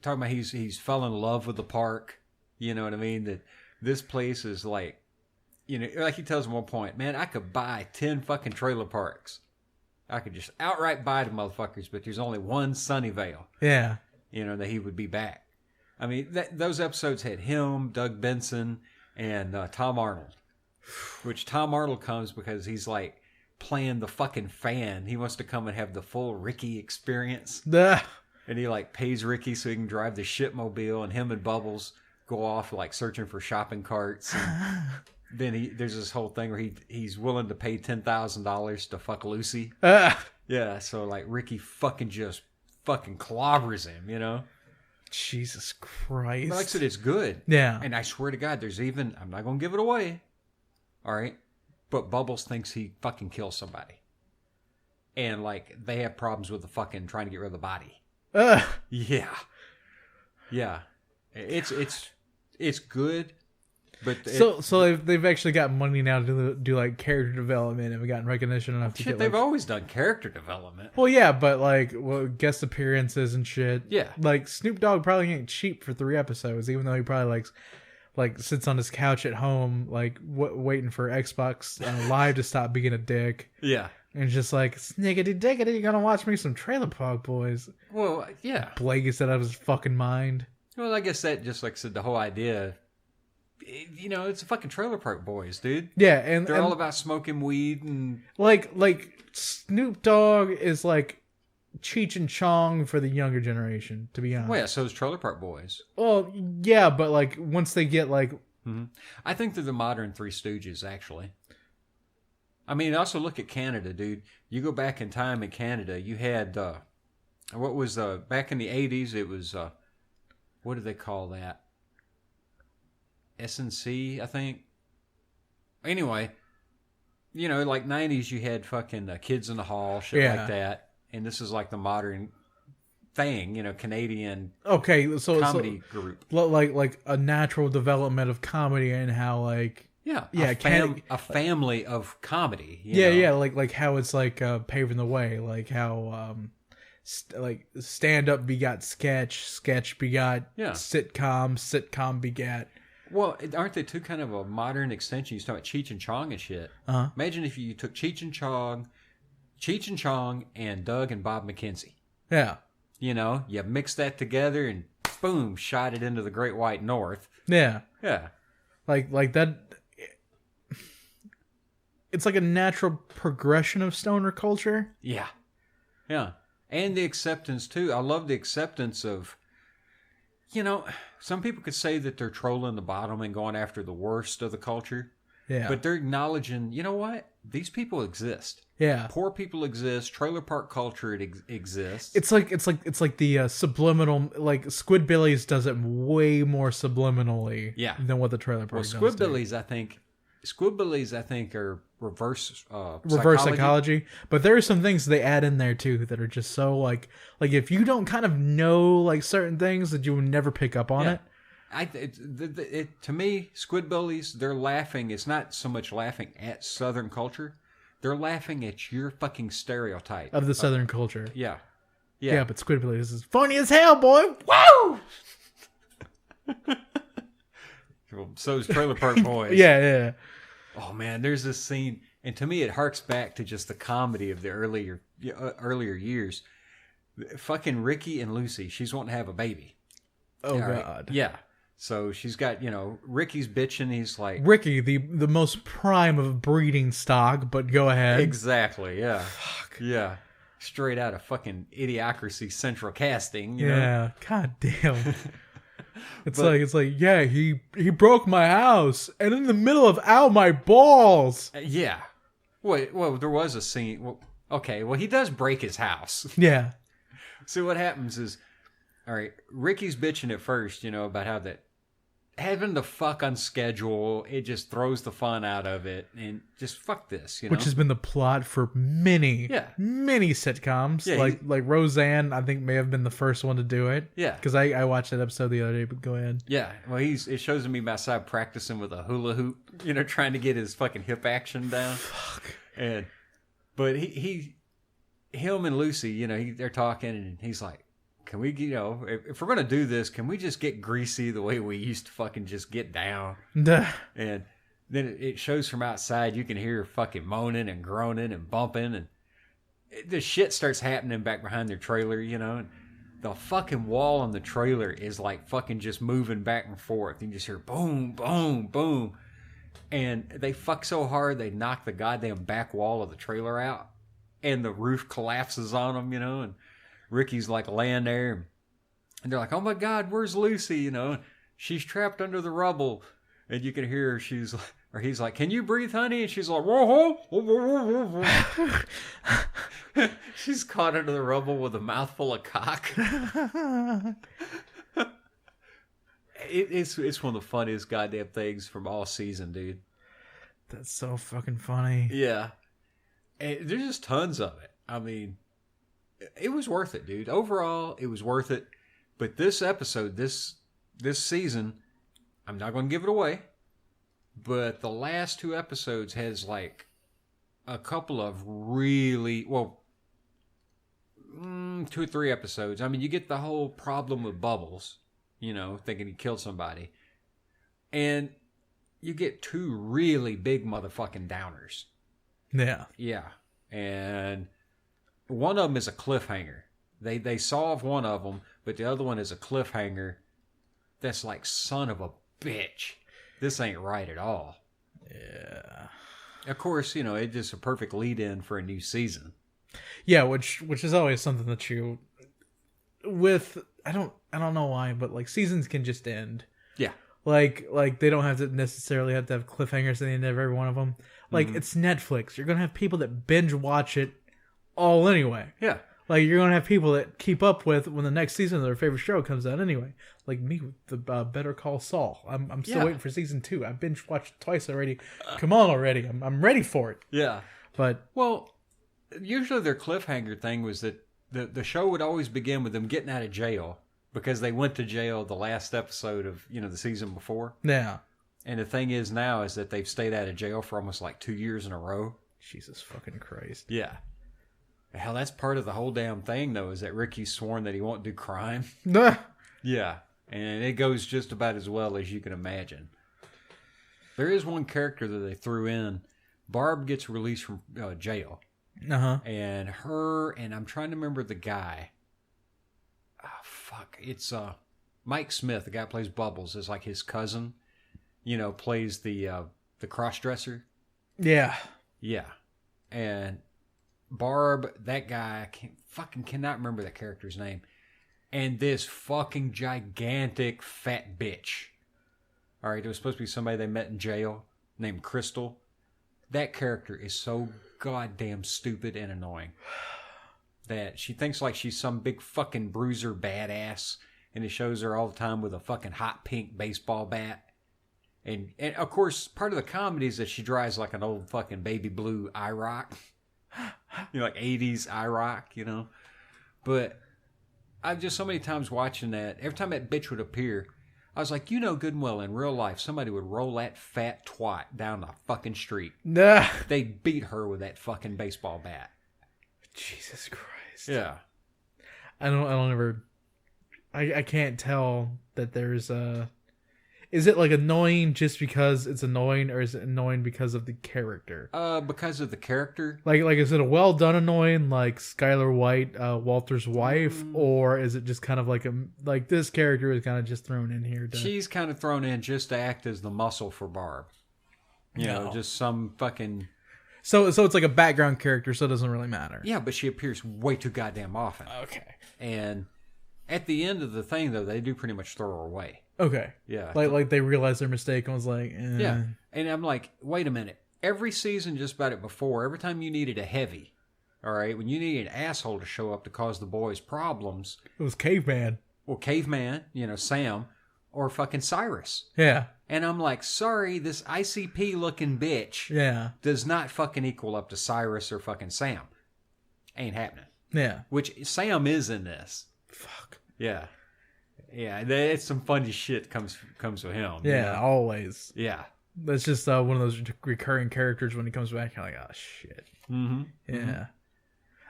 talking about he's fell in love with the park. You know what I mean? That this place is like, you know, like he tells him at one point, man, I could buy 10 fucking trailer parks. I could just outright buy the motherfuckers, but there's only one Sunnyvale. Yeah. You know, that he would be back. I mean, those episodes had him, Doug Benson, and Tom Arnold. Which Tom Arnold comes because he's like playing the fucking fan. He wants to come and have the full Ricky experience. And he like pays Ricky so he can drive the shipmobile, and him and Bubbles go off like searching for shopping carts. And then there's this whole thing where he's willing to pay $10,000 to fuck Lucy. Yeah, so like Ricky fucking clobbers him, you know? Jesus Christ. But like I said, it's good. Yeah. And I swear to God, there's even, I'm not going to give it away. All right. But Bubbles thinks he fucking kills somebody. And like, they have problems with the fucking trying to get rid of the body. Yeah. Yeah. It's good. But so they've actually got money now to do like character development and gotten recognition enough to get. They've always done character development. Well, yeah, but like guest appearances and shit. Yeah, like Snoop Dogg probably ain't cheap for 3 episodes, even though he probably like sits on his couch at home, like waiting for Xbox Live to stop being a dick. Yeah, and just like sniggity diggity, you gonna watch me some Trailer Park Boys? Well, yeah, Blake gets out of his fucking mind. Well, I guess that just like I said, the whole idea. You know, it's a fucking Trailer Park Boys, dude. Yeah, and they're all about smoking weed and like Snoop Dogg is like Cheech and Chong for the younger generation, to be honest. Well, yeah, so is Trailer Park Boys. Well, yeah, but like once they get like, I think they're the modern Three Stooges, actually. I mean, also look at Canada, dude. You go back in time in Canada, you had what was back in the 80s? It was what did they call that? SNC, I think. Anyway, you know, like 90s, you had fucking Kids in the Hall, shit like that. And this is like the modern thing, you know, Canadian comedy group. Like a natural development of comedy and how like... a family of comedy. You know? Like how it's like paving the way. Like how like stand-up begot sketch begot sitcom begat... Well, aren't they two kind of a modern extension? You talk about Cheech and Chong and shit. Uh-huh. Imagine if you took Cheech and Chong and Doug and Bob McKenzie. Yeah. You know, you mix that together and boom, shot it into the Great White North. Yeah. Yeah. Like that. It's like a natural progression of stoner culture. Yeah. Yeah. And the acceptance, too. I love the acceptance of... You know, some people could say that they're trolling the bottom and going after the worst of the culture. Yeah. But they're acknowledging, you know what? These people exist. Yeah. Poor people exist. Trailer park culture exists. It's like the subliminal, like Squidbillies does it way more subliminally than what the trailer park does. Squidbillies, I think are reverse psychology. But there are some things they add in there too that are just so like if you don't kind of know like certain things that you would never pick up on it. To me, Squidbillies, they're laughing. It's not so much laughing at Southern culture. They're laughing at your fucking stereotype of the Southern culture. Yeah. Yeah, but Squidbillies is funny as hell, boy. Woo! So is Trailer Park Boys. Yeah. Oh man, there's this scene, and to me it harks back to just the comedy of the earlier years. Fucking Ricky and Lucy, she's wanting to have a baby. Oh God. Yeah. So she's got, you know, Ricky's bitching. He's like... Ricky, the most prime of breeding stock, but go ahead. Exactly, yeah. Fuck. Yeah. Straight out of fucking Idiocracy Central Casting, you know? God damn. It's like, yeah, he broke my house, and in the middle of my balls. Yeah. Well, there was a scene. Well, okay, well, he does break his house. Yeah. So what happens is, all right, Ricky's bitching at first, about how that having to fuck on schedule, it just throws the fun out of it, and just fuck this, Which has been the plot for many sitcoms. Yeah, like Roseanne, I think may have been the first one to do it. Yeah, because I watched that episode the other day. But go ahead. Yeah, well, it shows him outside practicing with a hula hoop, trying to get his fucking hip action down. Fuck. But him and Lucy, they're talking, and he's like, can we, if we're going to do this, can we just get greasy the way we used to fucking just get down? Duh. And then it shows from outside, you can hear fucking moaning and groaning and bumping, and the shit starts happening back behind their trailer, and the fucking wall on the trailer is like fucking just moving back and forth. You just hear boom, boom, boom. And they fuck so hard, they knock the goddamn back wall of the trailer out, and the roof collapses on them, and Ricky's like laying there, and they're like, "Oh my God, where's Lucy?" She's trapped under the rubble, and you can hear her. He's like, "Can you breathe, honey?" And she's like, "Whoa, whoa." She's caught under the rubble with a mouthful of cock. It's one of the funniest goddamn things from all season, dude. That's so fucking funny. Yeah, and there's just tons of it. I mean, it was worth it, dude. Overall, it was worth it. But this episode, this season, I'm not going to give it away, but the last 2 episodes has like a couple of really, 2 or 3 episodes. I mean, you get the whole problem with Bubbles, thinking he killed somebody. And you get 2 really big motherfucking downers. Yeah. Yeah. And one of them is a cliffhanger. They solve one of them, but the other one is a cliffhanger that's like, son of a bitch. This ain't right at all. Yeah. Of course, it's just a perfect lead-in for a new season. Yeah, which is always something that you... With... I don't know why, but like seasons can just end. Yeah. Like they don't have to necessarily have to have cliffhangers at the end of every one of them. Like, It's Netflix. You're going to have people that binge watch it all anyway. Yeah. Like, you're going to have people that keep up with when the next season of their favorite show comes out anyway. Like me with the Better Call Saul. I'm still waiting for season 2. I binge watched it twice already. Come on already. I'm ready for it. Yeah. But... Well, usually their cliffhanger thing was that the show would always begin with them getting out of jail because they went to jail the last episode of, the season before. Yeah. And the thing is now is that they've stayed out of jail for almost like 2 years in a row. Jesus fucking Christ. Yeah. Hell, that's part of the whole damn thing, though, is that Ricky's sworn that he won't do crime. Yeah. And it goes just about as well as you can imagine. There is one character that they threw in. Barb gets released from jail. Uh-huh. And I'm trying to remember the guy. Oh, fuck. It's Mike Smith, the guy who plays Bubbles, is like his cousin. Plays the cross-dresser. Yeah. Yeah. And Barb, that guy, cannot remember that character's name. And this fucking gigantic fat bitch. All right, it was supposed to be somebody they met in jail named Crystal. That character is so goddamn stupid and annoying that she thinks like she's some big fucking bruiser badass, and it shows her all the time with a fucking hot pink baseball bat. And of course, part of the comedy is that she drives like an old fucking baby blue IROC. Like 80s IROC, But I've just so many times watching that, every time that bitch would appear, I was like, good and well, in real life, somebody would roll that fat twat down the fucking street. Nah. They'd beat her with that fucking baseball bat. Jesus Christ. Yeah. I can't tell that there's a... Is it like annoying just because it's annoying, or is it annoying because of the character? Because of the character. Like is it a well done annoying, like Skylar White, Walter's wife, or is it just kind of like this character is kind of just thrown in here? She's kind of thrown in just to act as the muscle for Barb. Just some fucking. So it's like a background character, so it doesn't really matter. Yeah, but she appears way too goddamn often. Okay. And at the end of the thing, though, they do pretty much throw her away. Okay. Yeah. Like they realized their mistake and was like, eh. Yeah. And I'm like, wait a minute. every season, just about it before, every time you needed a heavy, all right, when you needed an asshole to show up to cause the boys problems, it was Caveman. Well, Caveman, Sam, or fucking Cyrus. Yeah. And I'm like, sorry, this ICP looking bitch does not fucking equal up to Cyrus or fucking Sam. Ain't happening. Yeah. Which Sam is in this. Fuck. Yeah. Yeah, it's some funny shit comes with him. Yeah, always. Yeah. That's just one of those recurring characters when he comes back. You're like, oh shit. Mm-hmm. Yeah.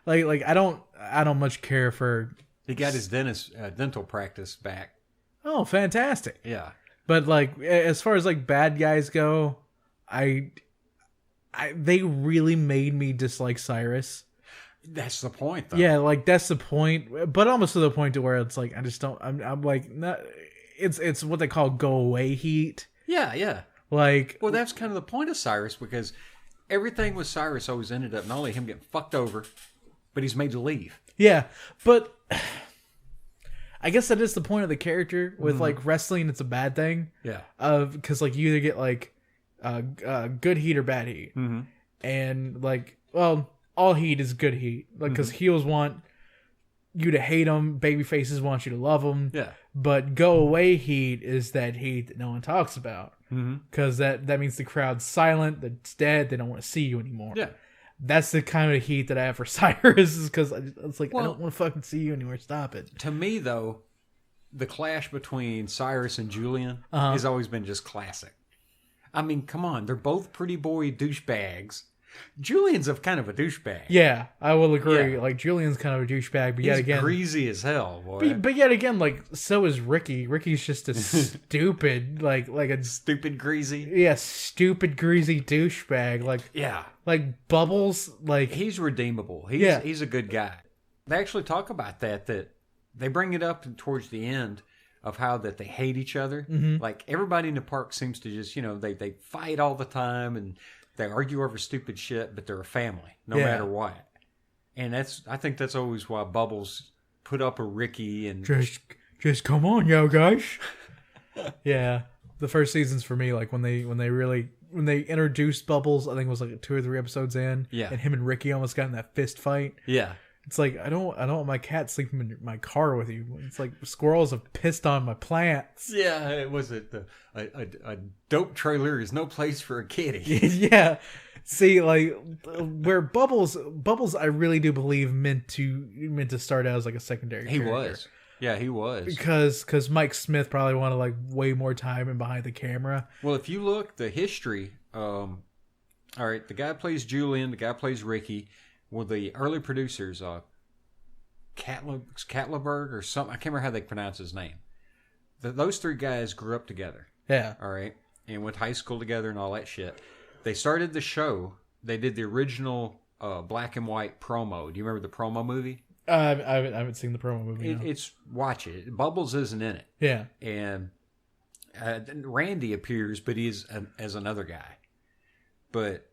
Mm-hmm. Like I don't much care for. He got his dental practice back. Oh, fantastic. Yeah. But like as far as like bad guys go, they really made me dislike Cyrus. That's the point, though. Yeah, like that's the point, but almost to the point to where it's like I just don't. I'm like not. It's what they call go away heat. Yeah, yeah. Like, well, that's kind of the point of Cyrus, because everything with Cyrus always ended up not only him getting fucked over, but he's made to leave. Yeah, but I guess that is the point of the character with like wrestling. It's a bad thing. Yeah. Because like you either get like good heat or bad heat, and like all heat is good heat. Like because heels want you to hate them, baby faces want you to love them. Yeah. But go away heat is that heat that no one talks about. Because that means the crowd's silent, it's dead, they don't want to see you anymore. Yeah. That's the kind of heat that I have for Cyrus, is because it's like, I don't want to fucking see you anymore. Stop it. To me, though, the clash between Cyrus and Julian has always been just classic. I mean, come on, they're both pretty boy douchebags. Julian's kind of a douchebag. Yeah, I will agree. Yeah. Like, Julian's kind of a douchebag, but He's yet again... greasy as hell, boy. But yet again, like, so is Ricky. Ricky's just a stupid, like a... Stupid greasy? Yeah, stupid greasy douchebag. Like, yeah. Like, Bubbles, like... He's redeemable. He's a good guy. They actually talk about that they bring it up towards the end of how that they hate each other. Like, everybody in the park seems to just, they fight all the time, and they argue over stupid shit, but they're a family, no matter what. And I think that's always why Bubbles put up a Ricky and... Just come on, yo, guys. Yeah. The first seasons for me, like, when they introduced Bubbles, I think it was like 2 or 3 episodes in. Yeah. And him and Ricky almost got in that fist fight. Yeah. It's like, I don't want my cat sleeping in my car with you. It's like squirrels have pissed on my plants. Yeah, it was a dope trailer is no place for a kitty. Yeah. See, like, where Bubbles, I really do believe meant to start out as like a secondary character. He was. Yeah, he was. Because Mike Smith probably wanted like way more time in behind the camera. Well, if you look the history, all right, the guy plays Julian, the guy plays Ricky. Well, the early producers, Katleberg or something, I can't remember how they pronounce his name. Those 3 guys grew up together. Yeah. All right. And went to high school together and all that shit. They started the show. They did the original black and white promo. Do you remember the promo movie? I haven't seen the promo movie. Watch it. Bubbles isn't in it. Yeah. And Randy appears, but he's as another guy. But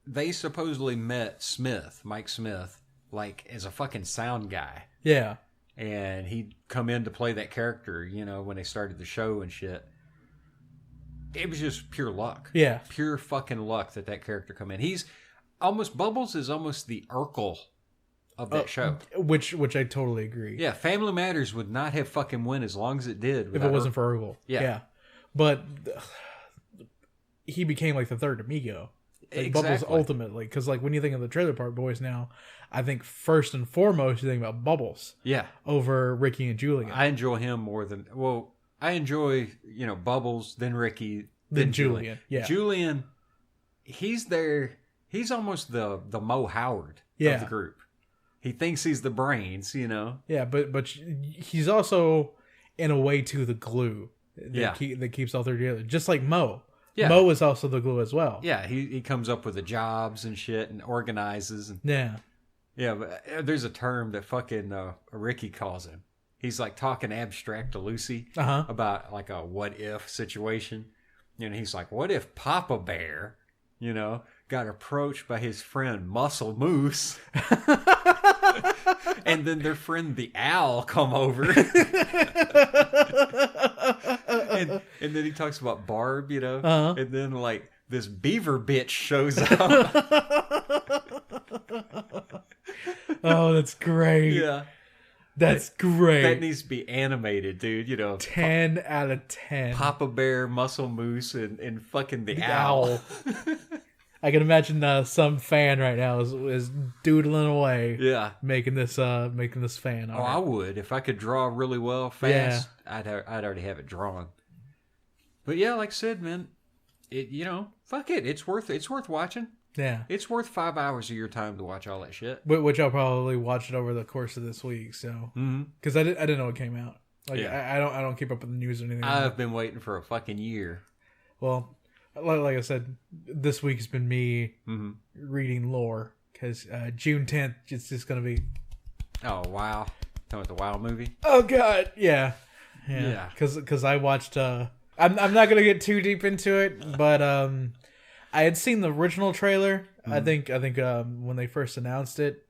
they supposedly met Mike Smith, like as a fucking sound guy. Yeah. And he'd come in to play that character, when they started the show and shit. It was just pure luck. Yeah. Pure fucking luck that character come in. Bubbles is almost the Urkel of that show. Which I totally agree. Yeah, Family Matters would not have fucking won as long as it did. If it wasn't for Urkel. Yeah. But he became like the third amigo. Like exactly. Bubbles ultimately. Because like when you think of the Trailer Park Boys now, I think first and foremost you think about Bubbles. Yeah. Over Ricky and Julian. I enjoy him more than... Well, I enjoy, Bubbles, then Ricky, then Julian. Yeah. Julian, he's there... He's almost the Mo Howard of the group. He thinks he's the brains, Yeah, but he's also, in a way, too, the glue that keeps all three together. Just like Mo. Yeah. Mo is also the glue as well. Yeah, he comes up with the jobs and shit and organizes. And, yeah. Yeah, but there's a term that fucking Ricky calls him. He's like talking abstract to Lucy about like a what if situation. He's like, what if Papa Bear, got approached by his friend Muscle Moose, and then their friend the Owl come over, and and then he talks about Barb, you know, Uh-huh. and then like this beaver bitch shows up. Oh, that's great. Yeah, That's great. that needs to be animated, dude. You know, 10 out of 10. Papa Bear, Muscle Moose, and fucking the Owl. I can imagine some fan right now is doodling away, Yeah. making this fan art. Oh, I would if I could draw really well fast. I'd already have it drawn. But yeah, like I said, man, fuck it. It's worth watching. Yeah, It's worth 5 hours of your time to watch all that shit. which I'll probably watch it over the course of this week. So, because I didn't know it came out. Like I don't keep up with the news or anything. I've been waiting for a fucking year. Well, like I said, this week has been me reading lore because June 10th it's just gonna be. Oh wow! Talking about the WoW movie. Oh god, yeah. Because I watched. I'm not gonna get too deep into it, but I had seen the original trailer. I think when they first announced it,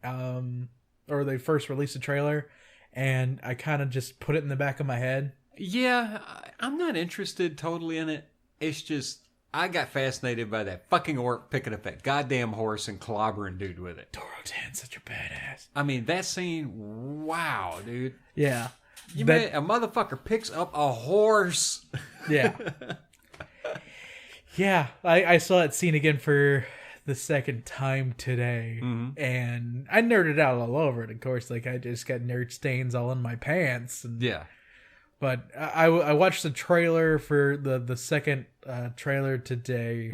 or they first released the trailer, and I kind of just put it in the back of my head. Yeah, I'm not interested totally in it. It's just I got fascinated by that fucking orc picking up that goddamn horse and clobbering dude with it. Dorotan's such a badass. I mean, that scene, wow, dude. Yeah. A motherfucker picks up a horse. Yeah. Yeah. I saw that scene again for the second time today. And I nerded out all over it, of course. Like, I just got nerd stains all in my pants. And, Yeah. But I watched the trailer for the second trailer today.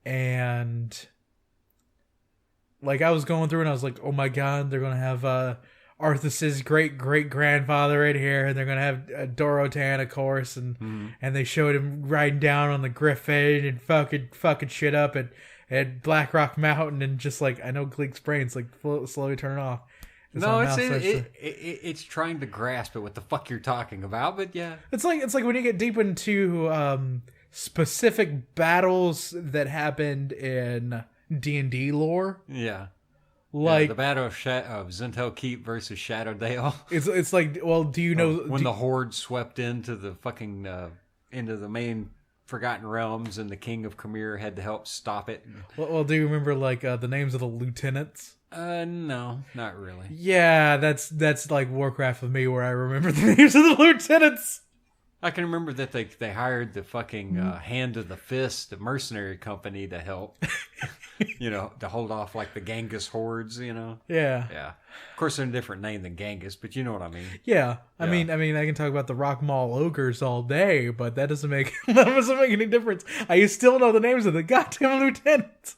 And, like, I was going through and I was like, oh my god, they're going to have Arthas's great-great-grandfather right here, and they're gonna have Dorotan, of course, and they showed him riding down on the Griffin and fucking shit up at Black Rock Mountain, and just like I know Gleek's brain's like slowly turning off. No, it's trying to grasp at what the fuck you're talking about, but yeah, it's like when you get deep into specific battles that happened in D&D lore. Yeah. Like the battle of Zintel Keep versus Shadowdale. It's like, well, do you know when the horde swept into the fucking into the main Forgotten Realms and the King of Khmer had to help stop it? Well, do you remember like the names of the lieutenants? No, not really. Yeah, that's like Warcraft with me, where I remember the names of the lieutenants. I can remember that they hired the fucking Hand of the Fist, the mercenary company, to help. To hold off like the Genghis hordes, Yeah. Yeah. Of course, they're a different name than Genghis, but you know what I mean. Yeah. I mean, I can talk about the Rock Mall ogres all day, but that doesn't make any difference. I still know the names of the goddamn lieutenants.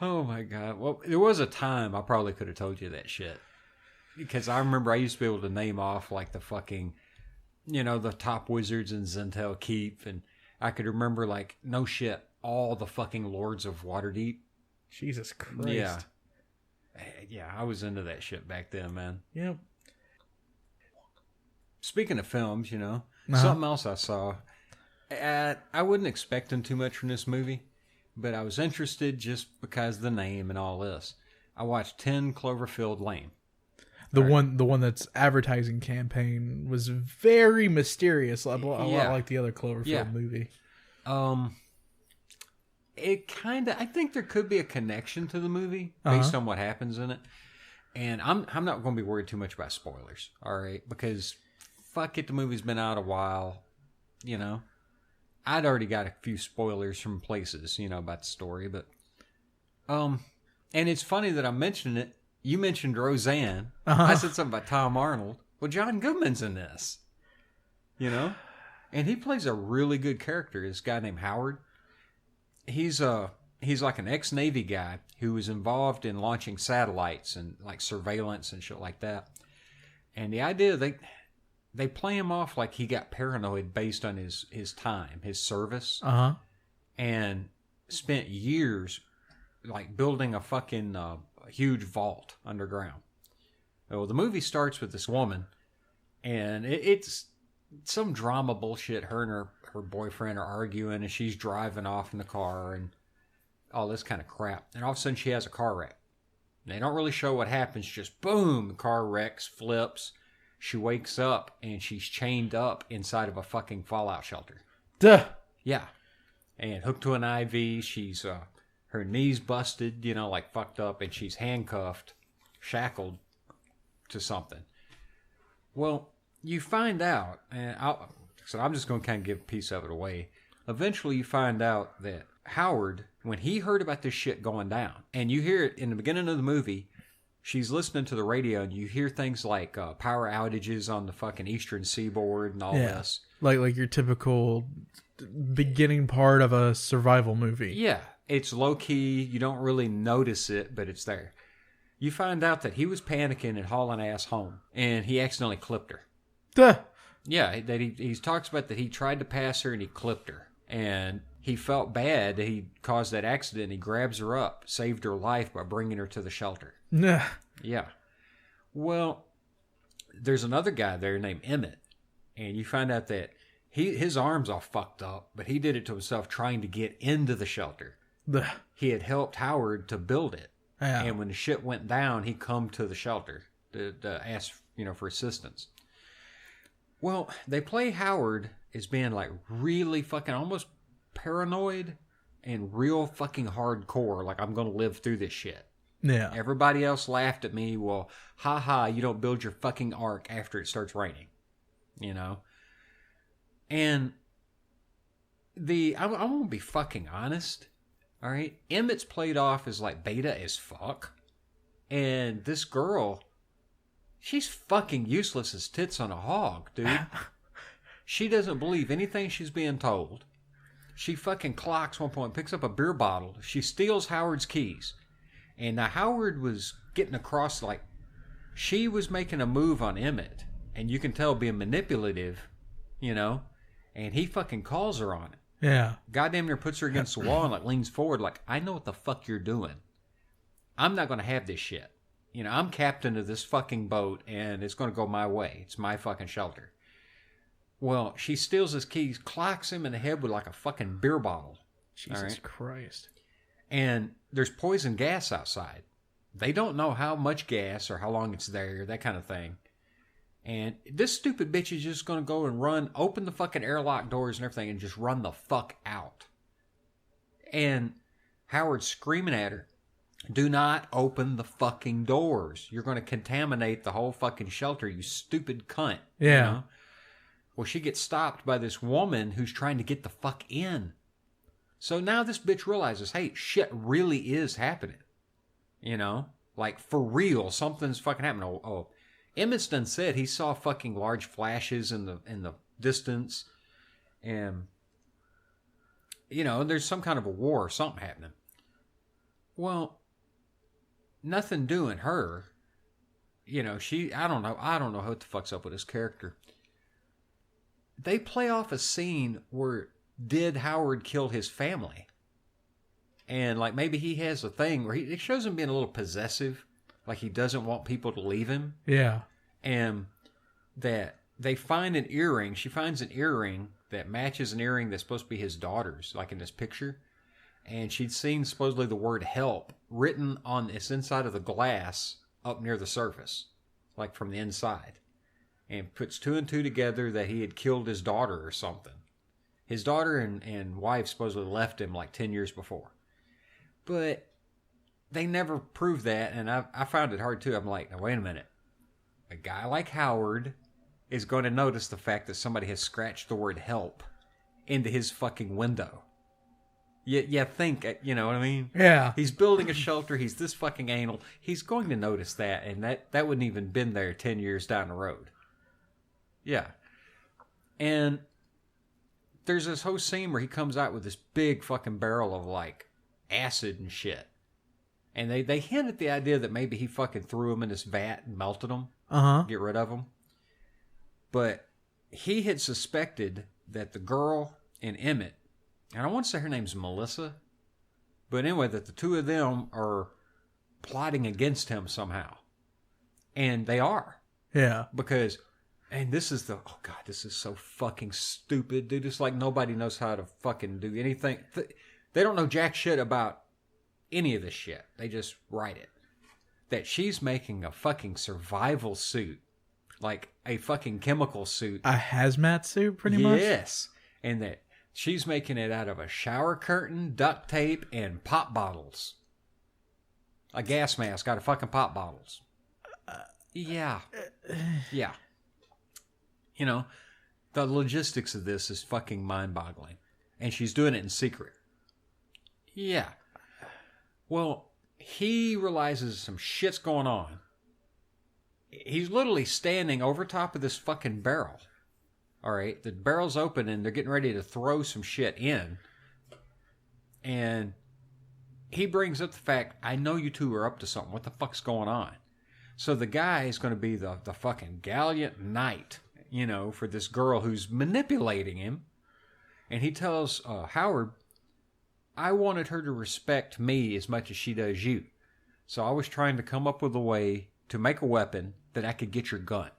Oh my god. Well, there was a time I probably could have told you that shit, because I remember I used to be able to name off like the fucking, the top wizards in Zintel Keep, and I could remember like no shit. All the fucking Lords of Waterdeep. Jesus Christ. Yeah. Yeah, I was into that shit back then, man. Yep. Speaking of films, something else I saw. I wasn't expecting too much from this movie, but I was interested just because of the name and all this. I watched 10 Cloverfield Lane. The one that's advertising campaign was very mysterious, a lot like the other Cloverfield movie. I think there could be a connection to the movie based on what happens in it. And I'm not going to be worried too much about spoilers, all right? Because fuck it, the movie's been out a while, I'd already got a few spoilers from places, about the story, but and it's funny that I'm mentioning it. You mentioned Roseanne. I said something about Tom Arnold. Well, John Goodman's in this, and he plays a really good character. This guy named Howard. He's like an ex-Navy guy who was involved in launching satellites and like surveillance and shit like that. And the idea they play him off like he got paranoid based on his time, his service, and spent years like building a fucking huge vault underground. Well, the movie starts with this woman, and it's some drama bullshit. Her and her boyfriend are arguing, and she's driving off in the car and all this kind of crap. And all of a sudden she has a car wreck. They don't really show what happens, just boom, the car wrecks, flips. she wakes up and she's chained up inside of a fucking fallout shelter. Duh. Yeah. And hooked to an IV. She's, her knees busted, you know, like fucked up, and she's handcuffed, shackled to something. Well, you find out, and I'm just going to kind of give a piece of it away. Eventually you find out that Howard, when he heard about this shit going down, and you hear it in the beginning of the movie, she's listening to the radio, and you hear things like power outages on the fucking eastern seaboard and all this. Like your typical beginning part of a survival movie. Yeah, it's low-key. You don't really notice it, but it's there. You find out that he was panicking and hauling ass home, and he accidentally clipped her. Duh. Yeah, that he talks about that he tried to pass her and he clipped her. And he felt bad that he caused that accident. He grabs her up, saved her life by bringing her to the shelter. Nah. Yeah. Well, there's another guy there named Emmett. And you find out that his arm's all fucked up, but he did it to himself trying to get into the shelter. Duh. He had helped Howard to build it. Yeah. And when the shit went down, he come to the shelter to ask, for assistance. Well, they play Howard as being like really fucking almost paranoid and real fucking hardcore. Like, I'm going to live through this shit. Yeah. Everybody else laughed at me. Well, haha, you don't build your fucking ark after it starts raining. And I'm going to be fucking honest. All right. Emmett's played off as like beta as fuck. And this girl, she's fucking useless as tits on a hog, dude. She doesn't believe anything she's being told. She fucking clocks one point, picks up a beer bottle. She steals Howard's keys. And now Howard was getting across, like, she was making a move on Emmett. And you can tell being manipulative, and he fucking calls her on it. Yeah. Goddamn near puts her against the wall and like leans forward like, I know what the fuck you're doing. I'm not going to have this shit. I'm captain of this fucking boat and it's going to go my way. It's my fucking shelter. Well, she steals his keys, clocks him in the head with like a fucking beer bottle. Jesus Christ. And there's poison gas outside. They don't know how much gas or how long it's there, that kind of thing. And this stupid bitch is just going to go and open the fucking airlock doors and everything and just run the fuck out. And Howard's screaming at her, do not open the fucking doors. You're going to contaminate the whole fucking shelter, you stupid cunt. Yeah. Well, she gets stopped by this woman who's trying to get the fuck in. So now this bitch realizes, hey, shit really is happening. Like for real, something's fucking happening. Oh, Emmett's done said he saw fucking large flashes in the distance. And, there's some kind of a war or something happening. Well, nothing doing her. I don't know what the fuck's up with this character. They play off a scene where did Howard kill his family? And like maybe he has a thing where it shows him being a little possessive. Like he doesn't want people to leave him. Yeah. And that they find an earring. She finds an earring that matches an earring that's supposed to be his daughter's, like in this picture. And she'd seen supposedly the word help written on this inside of the glass up near the surface, like from the inside. And puts two and two together that he had killed his daughter or something. His daughter and wife supposedly left him like 10 years before. But they never proved that, and I found it hard too. I'm like, now wait a minute. A guy like Howard is going to notice the fact that somebody has scratched the word help into his fucking window. You think, you know what I mean? Yeah. He's building a shelter. He's this fucking anal. He's going to notice that, and that wouldn't even been there 10 years down the road. Yeah. And there's this whole scene where he comes out with this big fucking barrel of, like, acid and shit. And they hint at the idea that maybe he fucking threw them in this vat and melted them. Uh-huh. Get rid of them. But he had suspected that the girl and Emmett, and I want to say her name's Melissa, but anyway, that the two of them are plotting against him somehow. And they are. Yeah. Because, and this is oh God, this is so fucking stupid, dude. It's like nobody knows how to fucking do anything. They don't know jack shit about any of this shit. They just write it. That she's making a fucking survival suit like a fucking chemical suit. A hazmat suit, pretty much? Yes. And that she's making it out of a shower curtain, duct tape, and pop bottles. A gas mask out of fucking pop bottles. Yeah. Yeah. You know, the logistics of this is fucking mind-boggling. And she's doing it in secret. Yeah. Well, he realizes some shit's going on. He's literally standing over top of this fucking barrel. All right? The barrel's open and they're getting ready to throw some shit in. And he brings up the fact, I know you two are up to something. What the fuck's going on? So the guy is going to be the fucking gallant knight, you know, for this girl who's manipulating him. And he tells Howard, I wanted her to respect me as much as she does you. So I was trying to come up with a way to make a weapon that I could get your gun.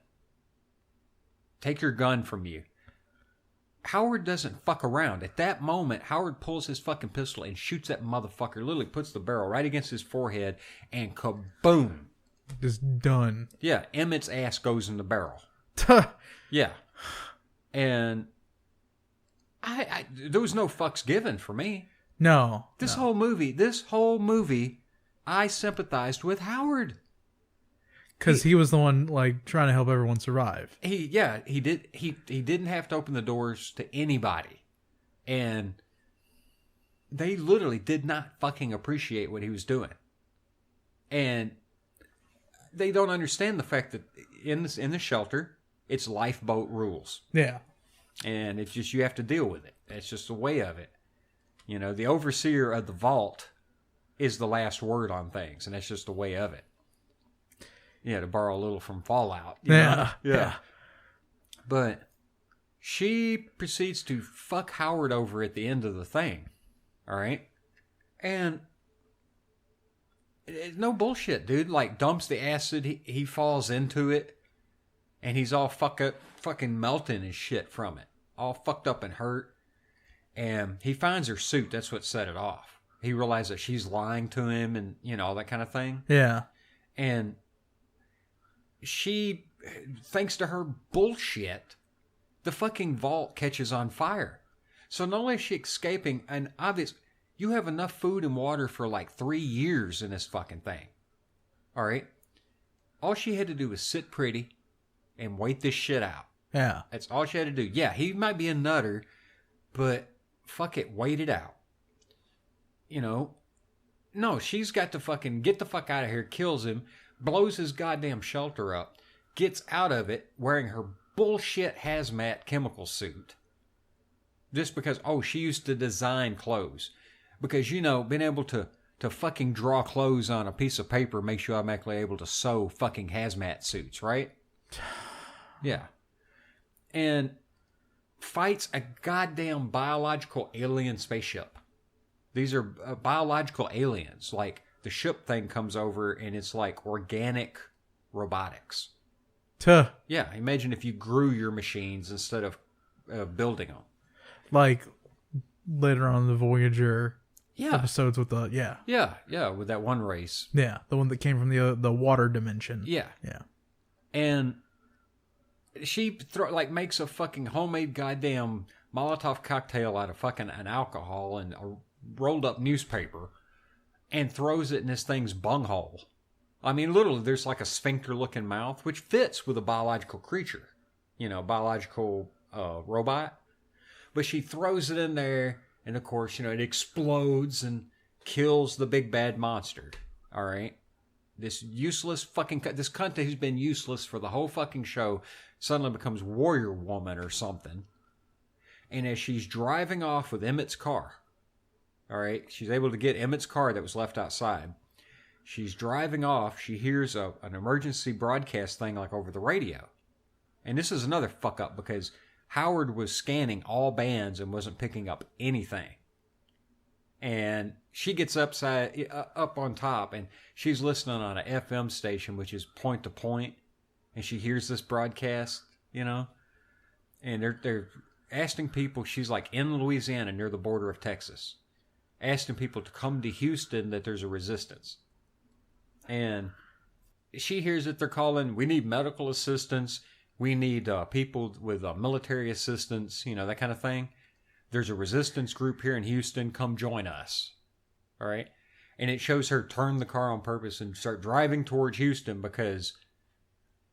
Take your gun from you. Howard doesn't fuck around. At that moment, Howard pulls his fucking pistol and shoots that motherfucker. Literally puts the barrel right against his forehead and kaboom. Just done. Yeah, Emmett's ass goes in the barrel. Yeah. And I there was no fucks given for me. No. This whole movie, I sympathized with Howard. Because he was the one, like, trying to help everyone survive. He did. He didn't have to open the doors to anybody. And they literally did not fucking appreciate what he was doing. And they don't understand the fact that in the shelter, it's lifeboat rules. Yeah. And it's just, you have to deal with it. That's just the way of it. You know, the overseer of the vault is the last word on things. And that's just the way of it. Yeah, to borrow a little from Fallout. Yeah. But she proceeds to fuck Howard over at the end of the thing. All right? And it's no bullshit, dude. Like, dumps the acid. He falls into it. And he's all fucking melting his shit from it. All fucked up and hurt. And he finds her suit. That's what set it off. He realized that she's lying to him and, you know, all that kind of thing. Yeah. And she, thanks to her bullshit, the fucking vault catches on fire. So not only is she escaping, and obvious, you have enough food and water for like 3 years in this fucking thing. All right? All she had to do was sit pretty and wait this shit out. Yeah. That's all she had to do. Yeah, he might be a nutter, but fuck it, wait it out. You know? No, she's got to fucking get the fuck out of here, kills him, blows his goddamn shelter up, gets out of it wearing her bullshit hazmat chemical suit. Just because, she used to design clothes. Because, you know, being able to fucking draw clothes on a piece of paper makes you automatically able to sew fucking hazmat suits, right? Yeah. And fights a goddamn biological alien spaceship. These are biological aliens. Like, the ship thing comes over and it's like organic robotics. Yeah, imagine if you grew your machines instead of building them. Like later on in the Voyager episodes with the Yeah, with that one race. Yeah, the one that came from the water dimension. Yeah. And she makes a fucking homemade goddamn Molotov cocktail out of fucking an alcohol and a rolled up newspaper and throws it in this thing's bunghole. I mean, literally, there's like a sphincter-looking mouth, which fits with a biological creature. You know, biological robot. But she throws it in there, and of course, you know, it explodes and kills the big bad monster. All right? This useless fucking... This cunt who's been useless for the whole fucking show suddenly becomes Warrior Woman or something. And as she's driving off with Emmett's car... All right, she's able to get Emmett's car that was left outside. She's driving off. She hears an emergency broadcast thing like over the radio. And this is another fuck up because Howard was scanning all bands and wasn't picking up anything. And she gets up on top and she's listening on an FM station, which is point to point. And she hears this broadcast, you know. And they're asking people, she's like in Louisiana near the border of Texas. Asking people to come to Houston that there's a resistance. And she hears that they're calling, we need medical assistance. We need people with military assistance, that kind of thing. There's a resistance group here in Houston. Come join us. All right? And it shows her turn the car on purpose and start driving towards Houston because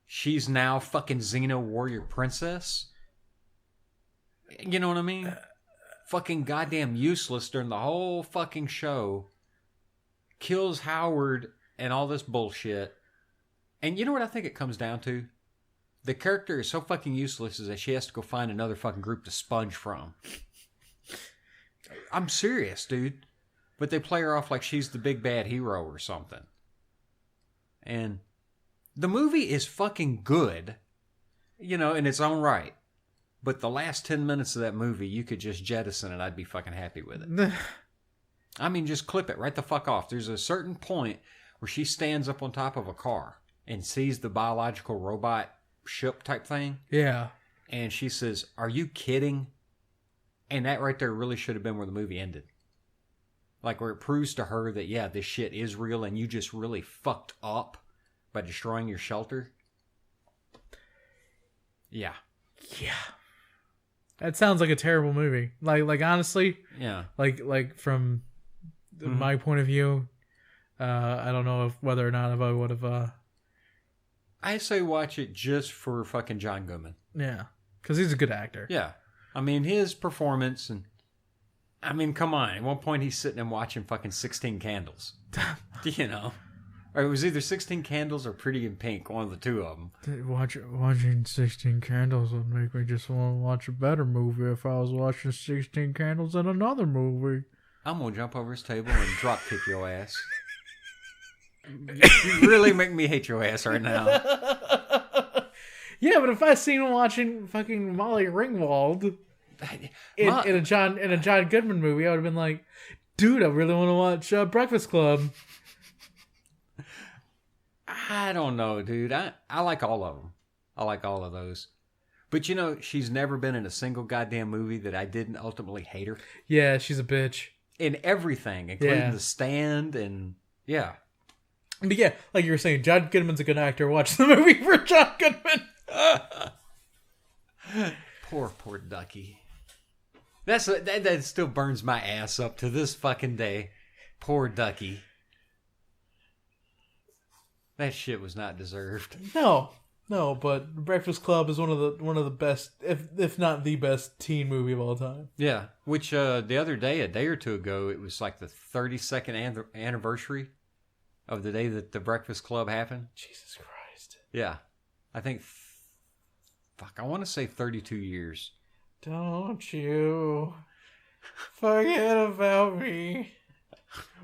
she's now fucking Xena warrior princess. You know what I mean? Fucking goddamn useless during the whole fucking show. Kills Howard and all this bullshit. And you know what I think it comes down to? The character is so fucking useless that she has to go find another fucking group to sponge from. I'm serious, dude. But they play her off like she's the big bad hero or something. And the movie is fucking good, in its own right. But the last 10 minutes of that movie, you could just jettison it. I'd be fucking happy with it. I mean, just clip it right the fuck off. There's a certain point where she stands up on top of a car and sees the biological robot ship type thing. Yeah. And she says, "Are you kidding?" And that right there really should have been where the movie ended. Like where it proves to her that, yeah, this shit is real and you just really fucked up by destroying your shelter. Yeah. Yeah. That sounds like a terrible movie. Like honestly. Yeah. Like from my point of view, I don't know whether or not if I would have. I say watch it just for fucking John Goodman. Yeah, because he's a good actor. Yeah, I mean his performance and. I mean, come on. At one point, he's sitting and watching fucking 16 Candles. Or it was either 16 Candles or Pretty in Pink, one of the two of them. Watching 16 Candles would make me just want to watch a better movie if I was watching 16 Candles in another movie. I'm going to jump over his table and drop kick your ass. You really make me hate your ass right now. Yeah, but if I seen him watching fucking Molly Ringwald... In a John Goodman movie, I would have been like, dude, I really want to watch Breakfast Club. I don't know, dude. I like all of them. I like all of those. But she's never been in a single goddamn movie that I didn't ultimately hate her. Yeah, she's a bitch. In everything, including The Stand and, yeah. But yeah, like you were saying, John Goodman's a good actor. Watch the movie for John Goodman. Poor Ducky. That still burns my ass up to this fucking day. Poor Ducky. That shit was not deserved. No, but Breakfast Club is one of the best, if not the best, teen movie of all time. Yeah, which the other day, a day or two ago, it was like the 32nd anniversary of the day that the Breakfast Club happened. Jesus Christ. Yeah, I think. I want to say 32 years. Don't you forget about me.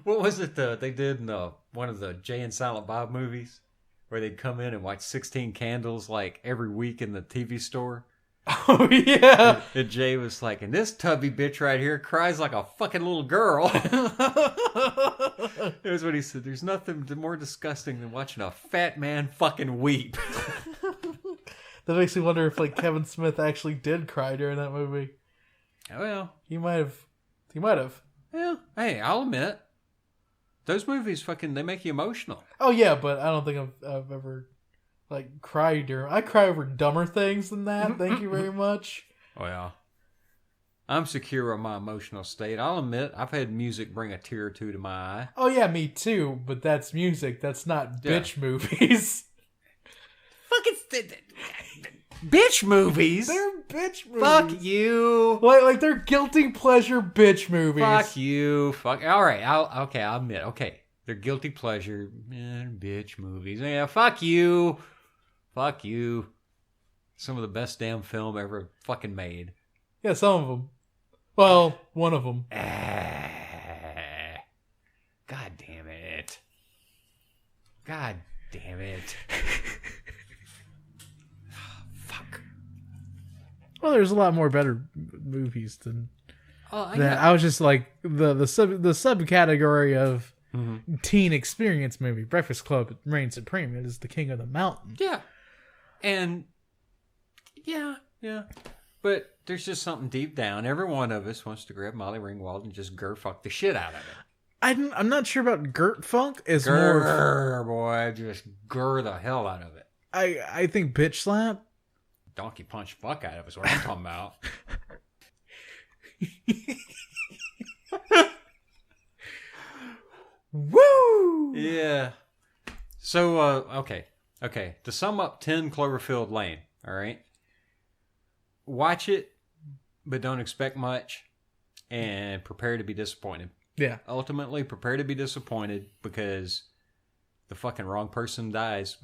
What was it they did in one of the Jay and Silent Bob movies? Where they'd come in and watch 16 Candles like every week in the TV store? Oh, yeah. And Jay was like, and this tubby bitch right here cries like a fucking little girl. Here's what he said. There's nothing more disgusting than watching a fat man fucking weep. That makes me wonder if Kevin Smith actually did cry during that movie. Well, he might have. Yeah. Hey, I'll admit, those movies they make you emotional. Oh yeah, but I don't think I've ever cried during. I cry over dumber things than that. Thank you very much. Well, I'm secure on my emotional state. I'll admit, I've had music bring a tear or two to my eye. Oh yeah, me too. But that's music. That's not bitch movies. Fucking bitch movies. They're bitch movies. Fuck you. Like they're guilty pleasure bitch movies. Fuck you. Fuck. All right. I'll admit. Okay, they're guilty pleasure bitch movies. Yeah. Fuck you. Fuck you. Some of the best damn film ever fucking made. Yeah, some of them. Well, one of them. God damn it. God damn it. Well, there's a lot more better movies than that. I was just like the subcategory of teen experience movie. Breakfast Club reigns supreme. It is the king of the mountain. Yeah, and yeah. But there's just something deep down. Every one of us wants to grab Molly Ringwald and just fuck the shit out of it. I'm not sure about Gert Funk. Is more boy, just the hell out of it. I think bitch slap. donkey punch fuck out of us. What I'm talking about. Woo! Yeah. So, okay. To sum up 10 Cloverfield Lane, all right? Watch it, but don't expect much, and prepare to be disappointed. Yeah. Ultimately, prepare to be disappointed because the fucking wrong person dies.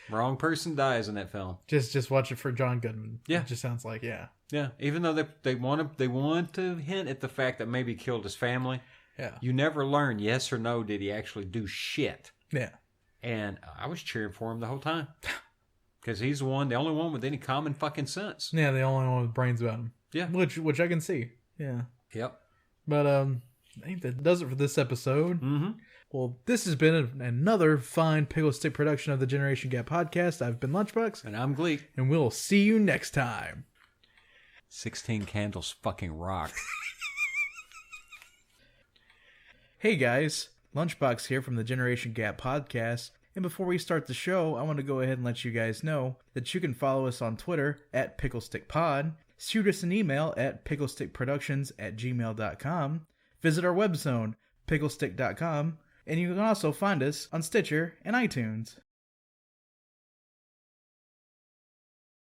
Wrong person dies in that film. Just watch it for John Goodman. Yeah. It just sounds like, yeah. Yeah. Even though they want to hint at the fact that maybe he killed his family. Yeah. You never learn yes or no did he actually do shit. Yeah. And I was cheering for him the whole time. Because he's the only one with any common fucking sense. Yeah, the only one with brains about him. Yeah. Which I can see. Yeah. Yep. But I think that does it for this episode. Mm-hmm. Well, this has been another fine Picklestick production of the Generation Gap podcast. I've been Lunchbox. And I'm Gleek. And we'll see you next time. 16 Candles fucking rock. Hey guys, Lunchbox here from the Generation Gap podcast. And before we start the show, I want to go ahead and let you guys know that you can follow us on Twitter at PicklestickPod, shoot us an email at picklestickproductions@gmail.com, visit our web zone, picklestick.com, and you can also find us on Stitcher and iTunes.